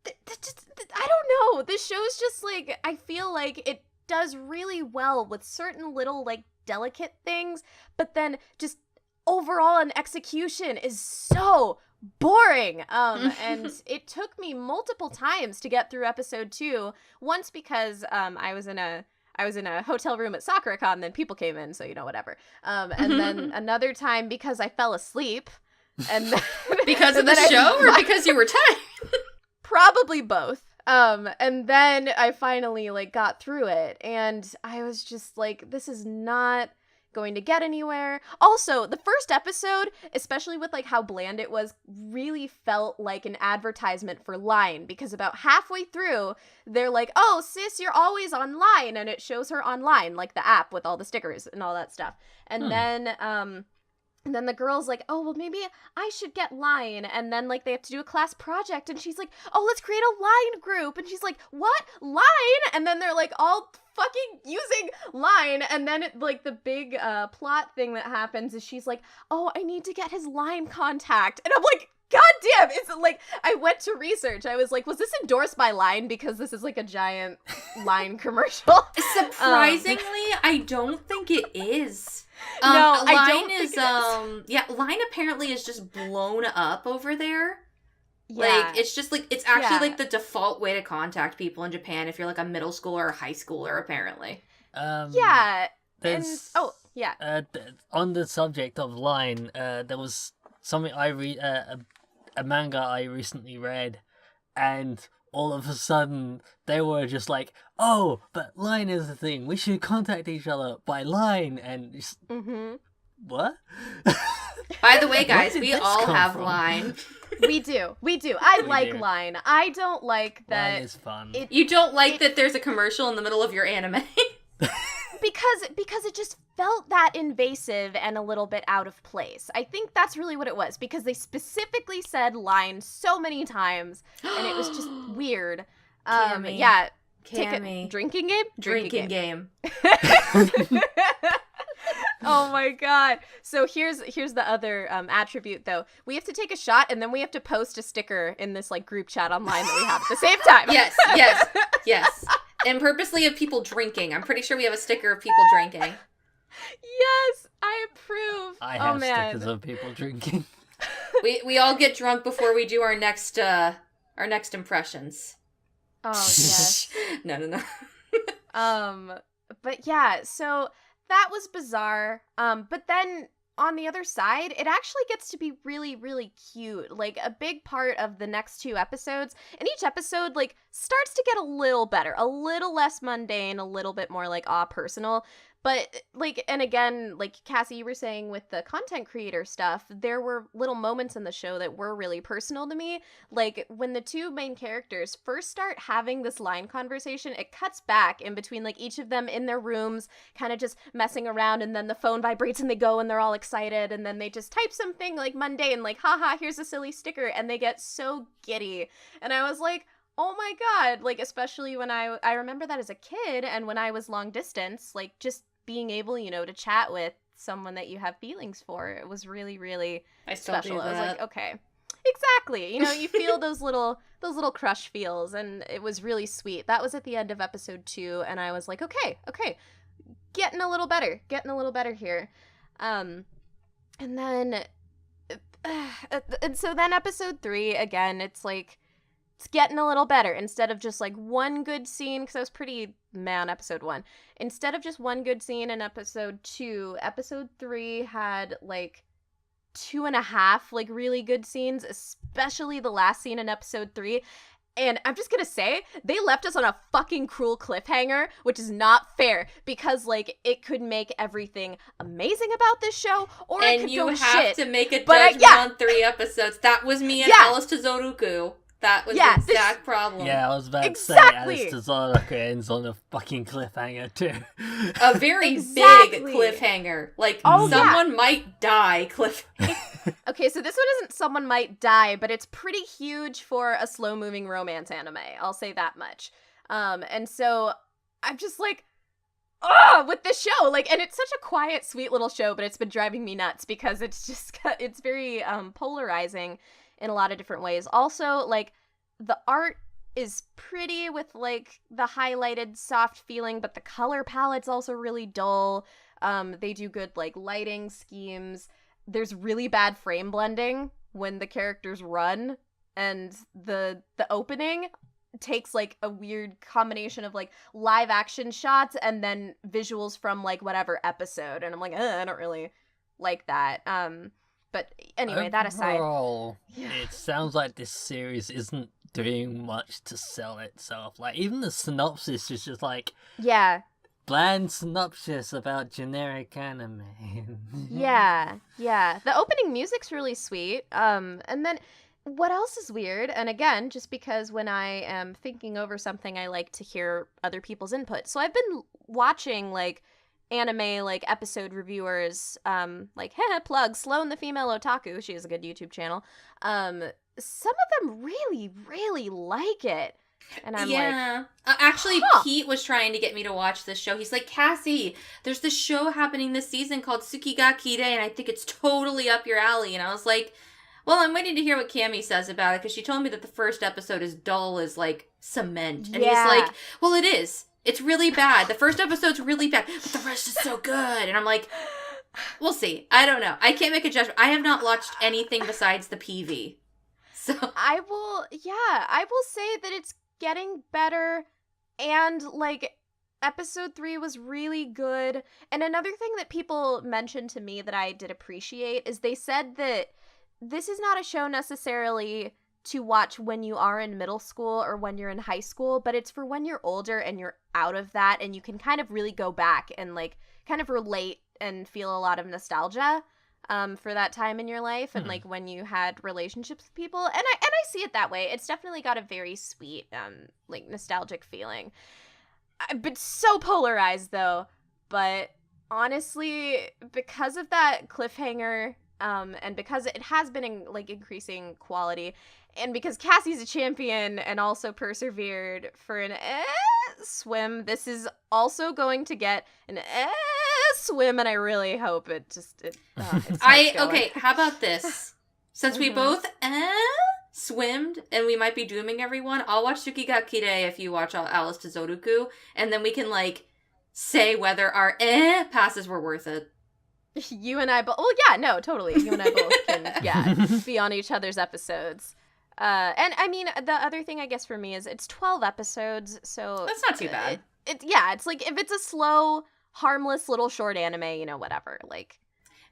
I don't know, this show's just, like, I feel like it does really well with certain little, like, delicate things, but then just overall an execution is so boring. And it took me multiple times to get through episode 2. Once because I was in a hotel room at SakuraCon, and then people came in, so, whatever. And then another time because I fell asleep. And then, because of the show, or because you were tired? Probably both. And then I finally, like, got through it, and I was just like, this is not going to get anywhere. Also, the first episode, especially with like how bland it was, really felt like an advertisement for Line, because about halfway through they're like, oh sis, you're always online, and it shows her online, like the app with all the stickers and all that stuff. And then the girl's like, oh, well, maybe I should get Line. And then, like, they have to do a class project. And she's like, oh, let's create a Line group. And she's like, what? Line? And then they're, like, all fucking using Line. And then, like, the big plot thing that happens is she's like, oh, I need to get his Line contact. And I'm like, God damn, it's like, I went to research. I was like, was this endorsed by Line? Because this is like a giant Line commercial. Surprisingly, I don't think it is. No, Line I don't think it is. Yeah, Line apparently is just blown up over there. Yeah. Like, it's just like, it's actually like the default way to contact people in Japan if you're like a middle schooler or high schooler, apparently. Yeah. On the subject of Line, there was something I read, a manga I recently read, and all of a sudden they were just like, oh, but Line is the thing, we should contact each other by Line, and just, what? By the way, guys, we all have Line. We do. I like Line. I don't like that. Line is fun. You don't like that there's a commercial in the middle of your anime? Because it just felt that invasive and a little bit out of place. I think that's really what it was, because they specifically said Line so many times, and it was just weird. Cammy. Take a drinking game? Drinking game. Oh my god. So here's the other attribute, though. We have to take a shot, and then we have to post a sticker in this like group chat online that we have at the same time. Yes. And purposely of people drinking. I'm pretty sure we have a sticker of people drinking. Yes, I approve. I have stickers of people drinking. We all get drunk before we do our next impressions. Oh yes. No. But yeah, so that was bizarre. But then on the other side, it actually gets to be really, really cute. Like, a big part of the next 2 episodes, and each episode, like, starts to get a little better, a little less mundane, a little bit more, like, personal. But, like, and again, like, Cassie, you were saying with the content creator stuff, there were little moments in the show that were really personal to me. Like, when the 2 main characters first start having this Line conversation, it cuts back in between, like, each of them in their rooms, kind of just messing around, and then the phone vibrates and they go and they're all excited, and then they just type something, like, mundane, like, haha, here's a silly sticker, and they get so giddy. And I was like, oh my god, like, especially when I remember that as a kid, and when I was long distance, like, just being able, you know, to chat with someone that you have feelings for, it was really, really special. I was like, okay, exactly. You know, you feel those little crush feels, and it was really sweet. That was at the end of episode 2, and I was like, okay, getting a little better here. And then, and so then episode 3, again, it's like, it's getting a little better. Instead of just like one good scene, because I was pretty meh on episode 1. Instead of just one good scene in episode 2, episode 3 had like 2.5 like really good scenes, especially the last scene in episode 3. And I'm just gonna say, they left us on a fucking cruel cliffhanger, which is not fair, because, like, it could make everything amazing about this show, or it could go shit. And you have to make a judgment on 3 episodes. That was me and Alice to Zoroku. That was the exact problem. Yeah, I was about to say, Alice to Zoroku ends on a fucking cliffhanger, too. A very big cliffhanger. Like, someone might die cliffhanger. Okay, so this one isn't someone might die, but it's pretty huge for a slow-moving romance anime. I'll say that much. And so I'm just like, with this show, like, and it's such a quiet, sweet little show, but it's been driving me nuts because it's just, it's very polarizing in a lot of different ways. Also, like, the art is pretty with, like, the highlighted soft feeling, but the color palette's also really dull. They do good, like, lighting schemes. There's really bad frame blending when the characters run, and the opening takes, like, a weird combination of, like, live action shots and then visuals from, like, whatever episode, and I'm like, I don't really like that. But anyway, that aside. Overall, it sounds like this series isn't doing much to sell itself. Like, even the synopsis is just like... Yeah. bland synopsis about generic anime. Yeah. The opening music's really sweet. And then what else is weird? And again, just because when I am thinking over something, I like to hear other people's input. So I've been watching like anime like episode reviewers, like plug Sloan the Female Otaku. She has a good YouTube channel. Some of them really, really like it. And I'm like, actually, Pete was trying to get me to watch this show. He's like, Cassie, there's this show happening this season called Tsuki ga Kirei, and I think it's totally up your alley. And I was like, well, I'm waiting to hear what Cammy says about it, because she told me that the first episode is dull as, like, cement. And he's like, well, it is. It's really bad. The first episode's really bad, but the rest is so good. And I'm like, we'll see. I don't know. I can't make a judgment. I have not watched anything besides the PV. So I will say that it's getting better, and like episode 3 was really good. And another thing that people mentioned to me that I did appreciate is they said that this is not a show necessarily to watch when you are in middle school or when you're in high school, but it's for when you're older and you're out of that, and you can kind of really go back and like kind of relate and feel a lot of nostalgia for that time in your life, and like when you had relationships with people, and I see it that way. It's definitely got a very sweet like nostalgic feeling. I've been so polarized though, but honestly, because of that cliffhanger, and because it has been in like increasing quality, and because Cassie's a champion and also persevered for an swim, this is also going to get an swim, and I really hope it okay, how about this? Since we both swimmed, and we might be dooming everyone, I'll watch Tsuki ga Kirei if you watch Alice to Zoroku, and then we can like say whether our passes were worth it. You and I both. Well, yeah, no, totally. You and I both can, be on each other's episodes. And I mean, the other thing I guess for me is it's 12 episodes, so that's not too bad. It's like if it's a slow, harmless little short anime, whatever. Like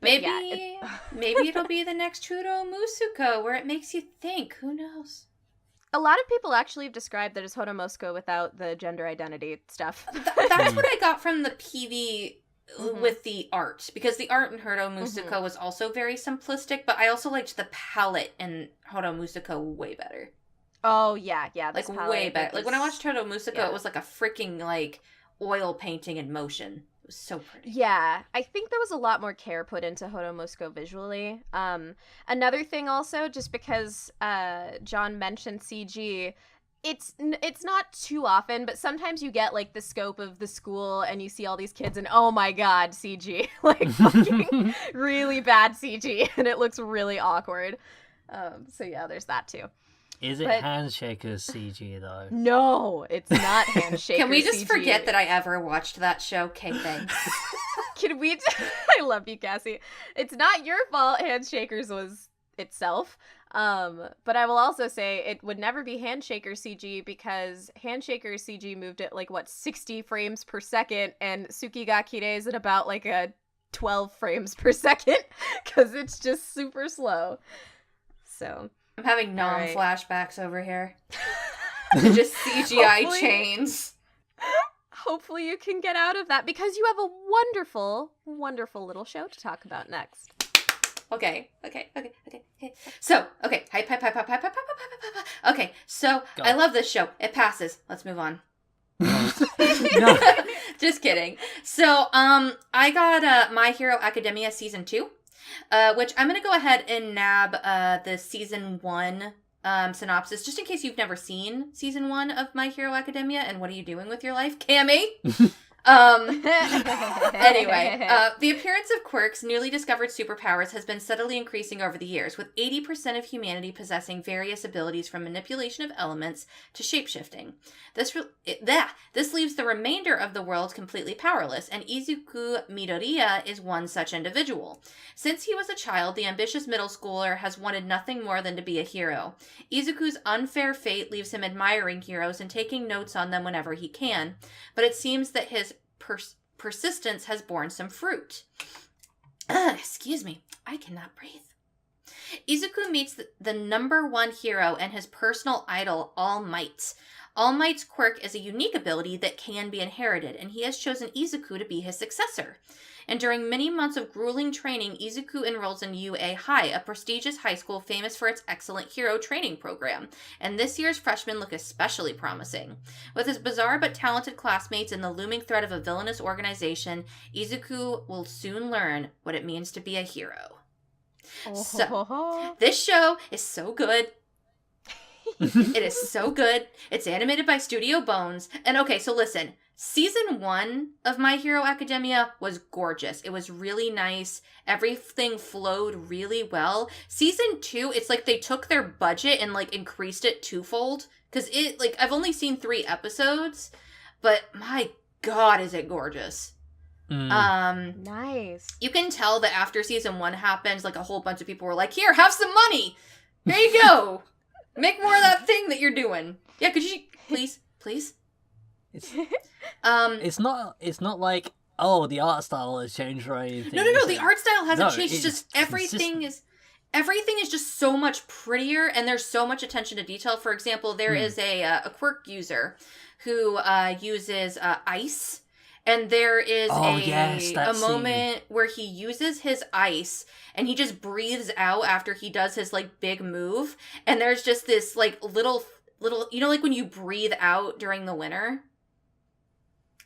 maybe it'll be the next Churo Musuko where it makes you think. Who knows? A lot of people actually have described that as Hotomosuko without the gender identity stuff. That's what I got from the PV. With the art, because the art in Hoto Musuko was also very simplistic, but I also liked the palette in Hoto Musuko way better. Oh yeah, like way better. Like when I watched Hoto Musuko, it was like a freaking like oil painting in motion. It was so pretty. Yeah, I think there was a lot more care put into Hoto Musuko visually. Another thing also, just because John mentioned CG. It's not too often, but sometimes you get, like, the scope of the school and you see all these kids and, oh my god, CG. Like, fucking really bad CG, and it looks really awkward. So yeah, there's that too. Is it Handshaker's CG, though? No, it's not Handshaker's CG. Can we just forget that I ever watched that show? Okay, thanks. Can we I love you, Cassie. It's not your fault Handshaker's was itself. But I will also say it would never be Handshaker CG because Handshaker CG moved at 60 frames per second, and Tsuki ga Kirei is at about 12 frames per second because it's just super slow. So I'm having flashbacks over here. Just CGI chains. Hopefully you can get out of that because you have a wonderful, wonderful little show to talk about next. Okay. So, okay. Hype. Okay, so Go. I love this show. It passes. Let's move on. No. Just kidding. So, I got My Hero Academia Season 2, which I'm going to go ahead and nab the Season 1 synopsis, just in case you've never seen Season 1 of My Hero Academia, and what are you doing with your life, Cammy? Anyway, the appearance of Quirk's newly discovered superpowers has been steadily increasing over the years, with 80% of humanity possessing various abilities from manipulation of elements to shapeshifting. This leaves the remainder of the world completely powerless, and Izuku Midoriya is one such individual. Since he was a child, the ambitious middle schooler has wanted nothing more than to be a hero. Izuku's unfair fate leaves him admiring heroes and taking notes on them whenever he can, but it seems that his persistence has borne some fruit. Excuse me, I cannot breathe. Izuku meets the number one hero and his personal idol, All Might. All Might's quirk is a unique ability that can be inherited, and he has chosen Izuku to be his successor. And during many months of grueling training, Izuku enrolls in UA High, a prestigious high school famous for its excellent hero training program. And this year's freshmen look especially promising. With his bizarre but talented classmates and the looming threat of a villainous organization, Izuku will soon learn what it means to be a hero. So, this show is so good. It is so good. It's animated by Studio Bones. And okay, so listen. Season 1 of My Hero Academia was gorgeous. It was really nice. Everything flowed really well. Season 2, it's like they took their budget and like increased it twofold. Because it, like, I've only seen 3 episodes, but my god, is it gorgeous. Nice. You can tell that after season 1 happens, like a whole bunch of people were like, here, have some money. There you go. Make more of that thing that you're doing. Yeah, could you please? It's not like, oh, the art style has changed or anything. No, the art style hasn't changed. It's just everything is just so much prettier, and there's so much attention to detail. For example, there is a quirk user who uses ice, and there is a moment where he uses his ice and he just breathes out after he does his like big move, and there's just this like little, you know, like when you breathe out during the winter.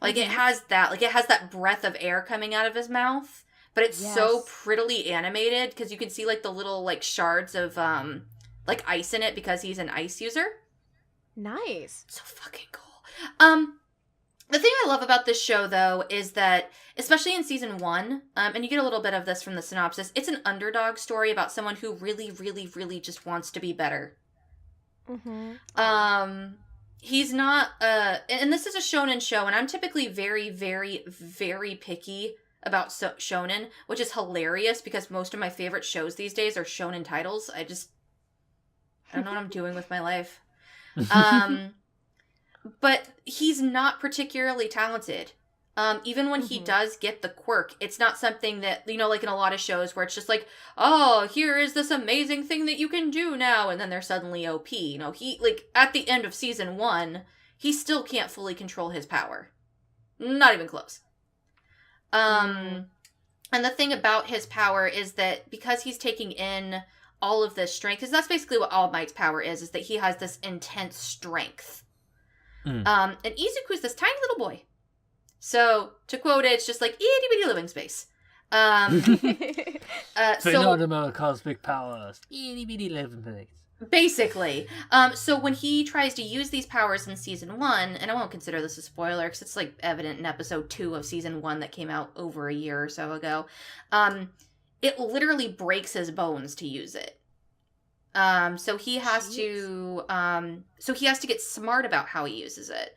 Like, it has that breath of air coming out of his mouth, but it's so prettily animated, because you can see, like, the little, like, shards of, like, ice in it, because he's an ice user. Nice. So fucking cool. The thing I love about this show, though, is that, especially in season 1, and you get a little bit of this from the synopsis, it's an underdog story about someone who really, really, really just wants to be better. He's not, and this is a shonen show, and I'm typically very, very, very picky about shonen, which is hilarious, because most of my favorite shows these days are shonen titles. I don't know what I'm doing with my life. But he's not particularly talented. Even when he does get the quirk, it's not something that, you know, like in a lot of shows where it's just like, oh, here is this amazing thing that you can do now, and then they're suddenly OP. You know, he, like, at the end of season 1, he still can't fully control his power. Not even close. And the thing about his power is that because he's taking in all of this strength, because that's basically what All Might's power is that he has this intense strength. And Izuku's this tiny little boy. So, to quote it, it's just like, itty bitty living space. Phenomenal cosmic powers. Itty bitty living space. Basically. So when he tries to use these powers in season 1, and I won't consider this a spoiler, because it's like evident in episode 2 of season 1 that came out over a year or so ago, it literally breaks his bones to use it. So he has to get smart about how he uses it.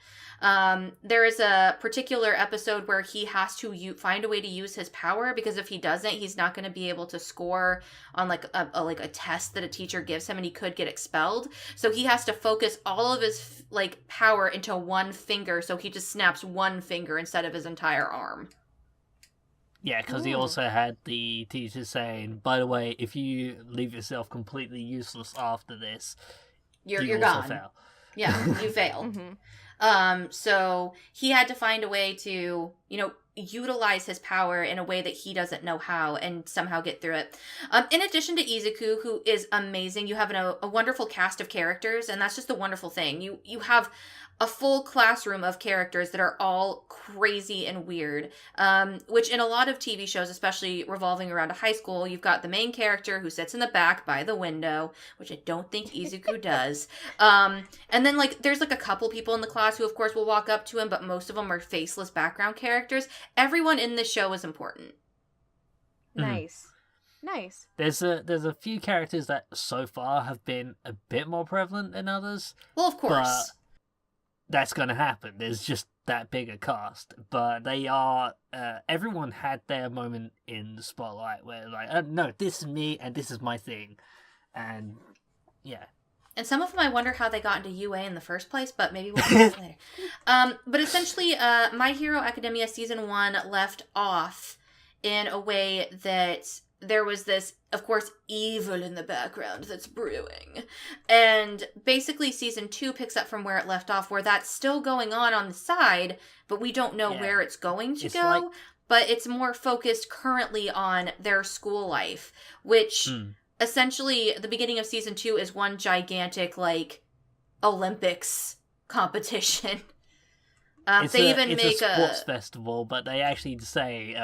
There is a particular episode where he has to find a way to use his power, because if he doesn't, he's not going to be able to score on like a test that a teacher gives him, and he could get expelled. So he has to focus all of his like power into one finger, so he just snaps one finger instead of his entire arm. Yeah, because he also had the teacher saying, by the way, if you leave yourself completely useless after this, you're gone. Fail. Yeah, you fail. So he had to find a way to, you know, utilize his power in a way that he doesn't know how, and somehow get through it. In addition to Izuku, who is amazing, you have a wonderful cast of characters, and that's just a wonderful thing. You have a full classroom of characters that are all crazy and weird, which in a lot of TV shows, especially revolving around a high school, you've got the main character who sits in the back by the window, which I don't think Izuku does. And then like there's like a couple people in the class who of course will walk up to him, but most of them are faceless background characters. Everyone in this show is important. Nice. There's a few characters that so far have been a bit more prevalent than others. Well, of course. But that's going to happen. There's just that big a cast. But they are... everyone had their moment in the spotlight where like, no, this is me and this is my thing. And, yeah. And some of them I wonder how they got into UA in the first place, but maybe we'll do that later. But essentially, My Hero Academia Season 1 left off in a way that there was this, of course, evil in the background that's brewing. And basically season 2 picks up from where it left off, where that's still going on the side, but we don't know where it's going to go. But it's more focused currently on their school life, which essentially the beginning of season 2 is one gigantic, like, Olympics competition. It's a sports festival, but they actually say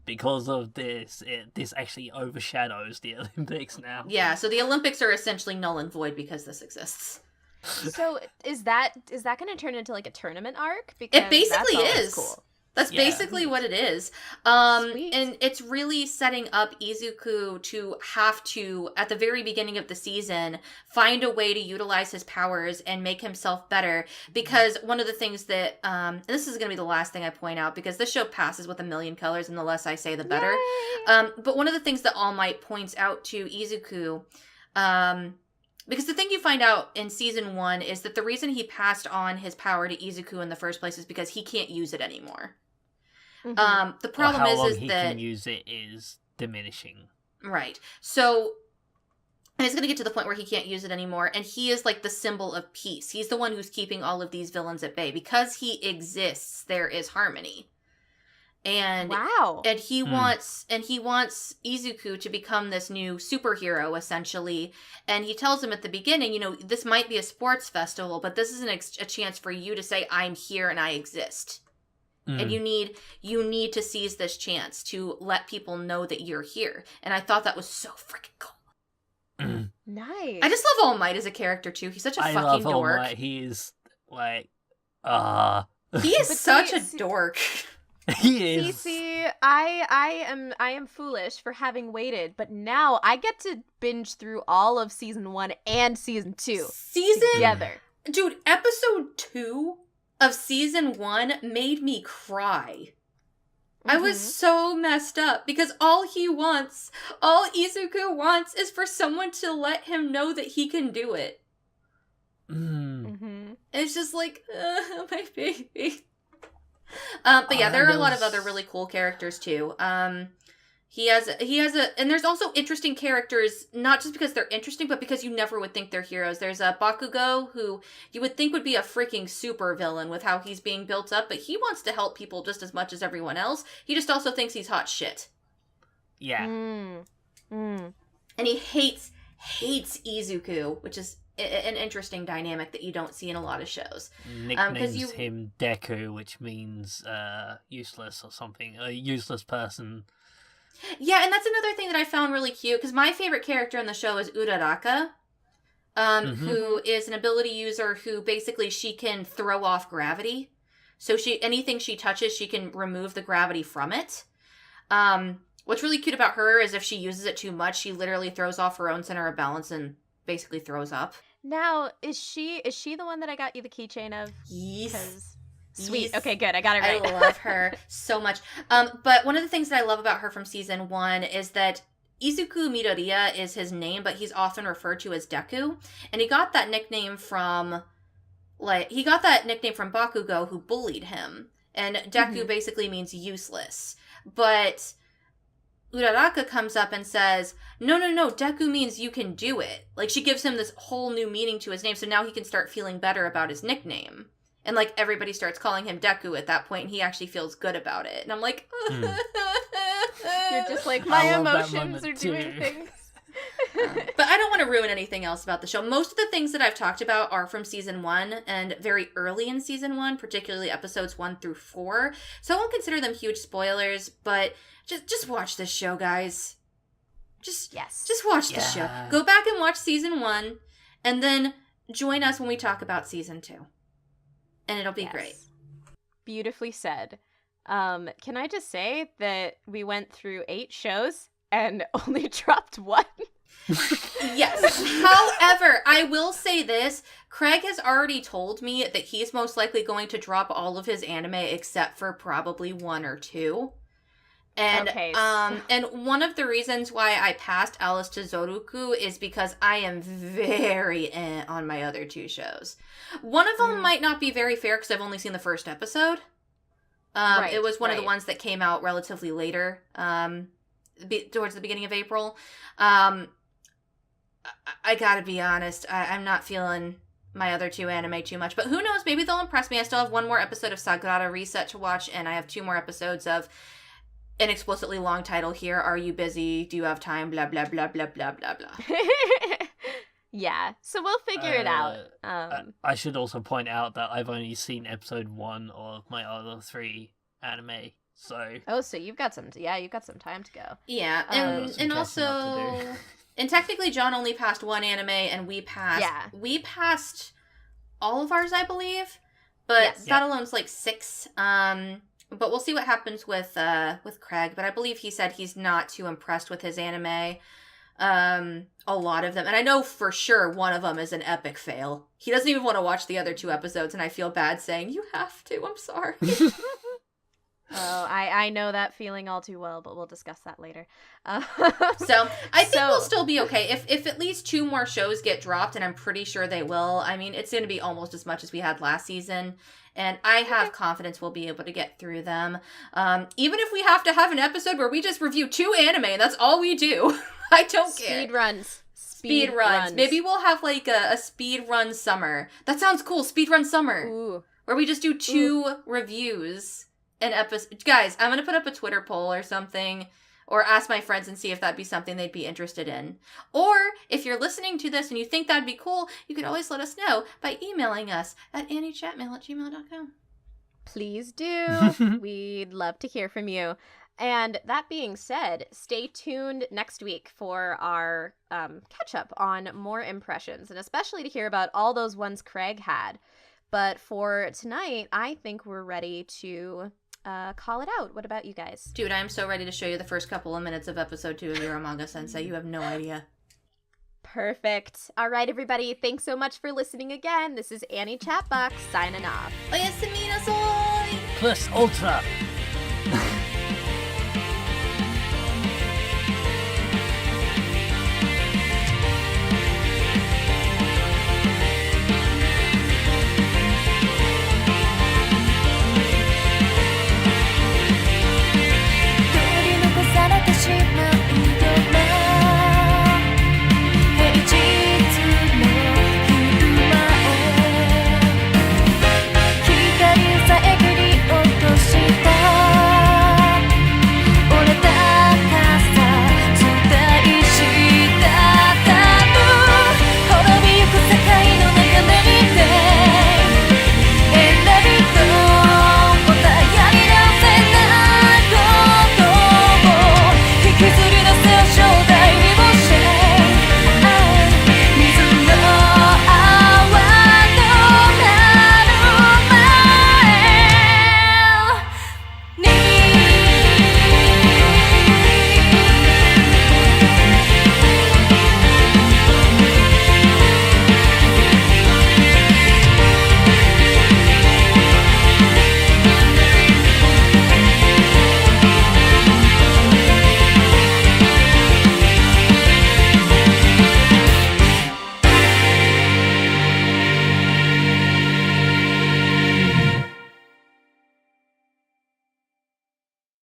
because of this, this actually overshadows the Olympics now. Yeah, so the Olympics are essentially null and void because this exists. So is that going to turn into like a tournament arc? Because it basically is. Cool. That's basically what it is. Sweet. And it's really setting up Izuku to have to, at the very beginning of the season, find a way to utilize his powers and make himself better. Because one of the things that, and this is going to be the last thing I point out, because this show passes with a million colors, and the less I say, the better. But one of the things that All Might points out to Izuku, because the thing you find out in season 1 is that the reason he passed on his power to Izuku in the first place is because he can't use it anymore. The problem is he that can use it is diminishing. Right. So, and it's going to get to the point where he can't use it anymore, and he is like the symbol of peace. He's the one who's keeping all of these villains at bay. Because he exists, there is harmony. And and he wants Izuku to become this new superhero, essentially. And he tells him at the beginning, this might be a sports festival, but this is a chance for you to say, I'm here and I exist. And you need to seize this chance to let people know that you're here. And I thought that was so freaking cool. Nice. I just love All Might as a character too. He's such a fucking dork. All Might. He is like, he is such a dork. He is. See, I am foolish for having waited, but now I get to binge through all of season 1 and season 2 together. Dude, episode 2 of season 1 made me cry. I was so messed up because all Izuku wants is for someone to let him know that he can do it. It's just like, my baby. But yeah, there are a lot of other really cool characters too. He has and there's also interesting characters, not just because they're interesting, but because you never would think they're heroes. There's a Bakugo, who you would think would be a freaking super villain with how he's being built up, but he wants to help people just as much as everyone else. He just also thinks he's hot shit. Yeah. And he hates Izuku, which is an interesting dynamic that you don't see in a lot of shows. Nicknames him Deku, which means useless or something. A useless person. Yeah, and that's another thing that I found really cute, because my favorite character in the show is Uraraka, who is an ability user who basically she can throw off gravity. So anything she touches, she can remove the gravity from it. What's really cute about her is if she uses it too much, she literally throws off her own center of balance and basically throws up. Now, is she the one that I got you the keychain of? Yes. Sweet. Yes. Okay, good. I got it right. I love her so much. But one of the things that I love about her from season 1 is that Izuku Midoriya is his name, but he's often referred to as Deku. And he got that nickname from Bakugo, who bullied him. And Deku basically means useless. But Uraraka comes up and says, no, Deku means you can do it. Like, she gives him this whole new meaning to his name, so now he can start feeling better about his nickname. And, like, everybody starts calling him Deku at that point, and he actually feels good about it. And I'm like, You're just like, my emotions are doing things. But I don't want to ruin anything else about the show. Most of the things that I've talked about are from season 1 and very early in season 1, particularly episodes 1 through 4. So I won't consider them huge spoilers, but just watch this show, guys. Just watch the show. Go back and watch season 1, and then join us when we talk about season 2. And it'll be great. Beautifully said. Can I just say that we went through 8 shows and only dropped 1? Yes. However, I will say this. Craig has already told me that he's most likely going to drop all of his anime except for probably 1 or 2. And and one of the reasons why I passed Alice to Zoroku is because I am very on my other 2 shows. One of them might not be very fair because I've only seen the first episode. It was one of the ones that came out relatively later, towards the beginning of April. I gotta be honest, I'm not feeling my other 2 anime too much, but who knows, maybe they'll impress me. I still have 1 more episode of Sakura Reset to watch, and I have 2 more episodes of an explicitly long title here. Are you busy? Do you have time? Blah, blah, blah, blah, blah, blah, blah. Yeah, so we'll figure it out. I should also point out that I've only seen episode 1 of my other 3 anime, so... Oh, so you've got some time to go. Yeah, and also... And technically, John only passed 1 anime, and we passed all of ours, I believe. But that alone's like 6. But we'll see what happens with Craig. But I believe he said he's not too impressed with his anime. A lot of them, and I know for sure one of them is an epic fail. He doesn't even want to watch the other 2 episodes, and I feel bad saying, you have to, I'm sorry. Oh, I know that feeling all too well, but we'll discuss that later. So, I think we'll still be okay. If at least 2 more shows get dropped, and I'm pretty sure they will, I mean, it's going to be almost as much as we had last season, and I have confidence we'll be able to get through them. Even if we have to have an episode where we just review 2 anime, and that's all we do, I don't care. Speed runs. Maybe we'll have, like, a speed run summer. That sounds cool, speed run summer. Ooh. Where we just do 2 reviews. Guys, I'm gonna put up a Twitter poll or something, or ask my friends and see if that'd be something they'd be interested in. Or, if you're listening to this and you think that'd be cool, you could always let us know by emailing us at anniechatmail@gmail.com. Please do. We'd love to hear from you. And that being said, stay tuned next week for our catch-up on more impressions, and especially to hear about all those ones Craig had. But for tonight, I think we're ready to call it out. What about you guys? Dude, I'm so ready to show you the first couple of minutes of episode 2 of Eromanga Sensei. You have no idea. Perfect. All right, everybody. Thanks so much for listening again. This is Annie Chatbox signing off. Oyasumi na soy! Plus Ultra!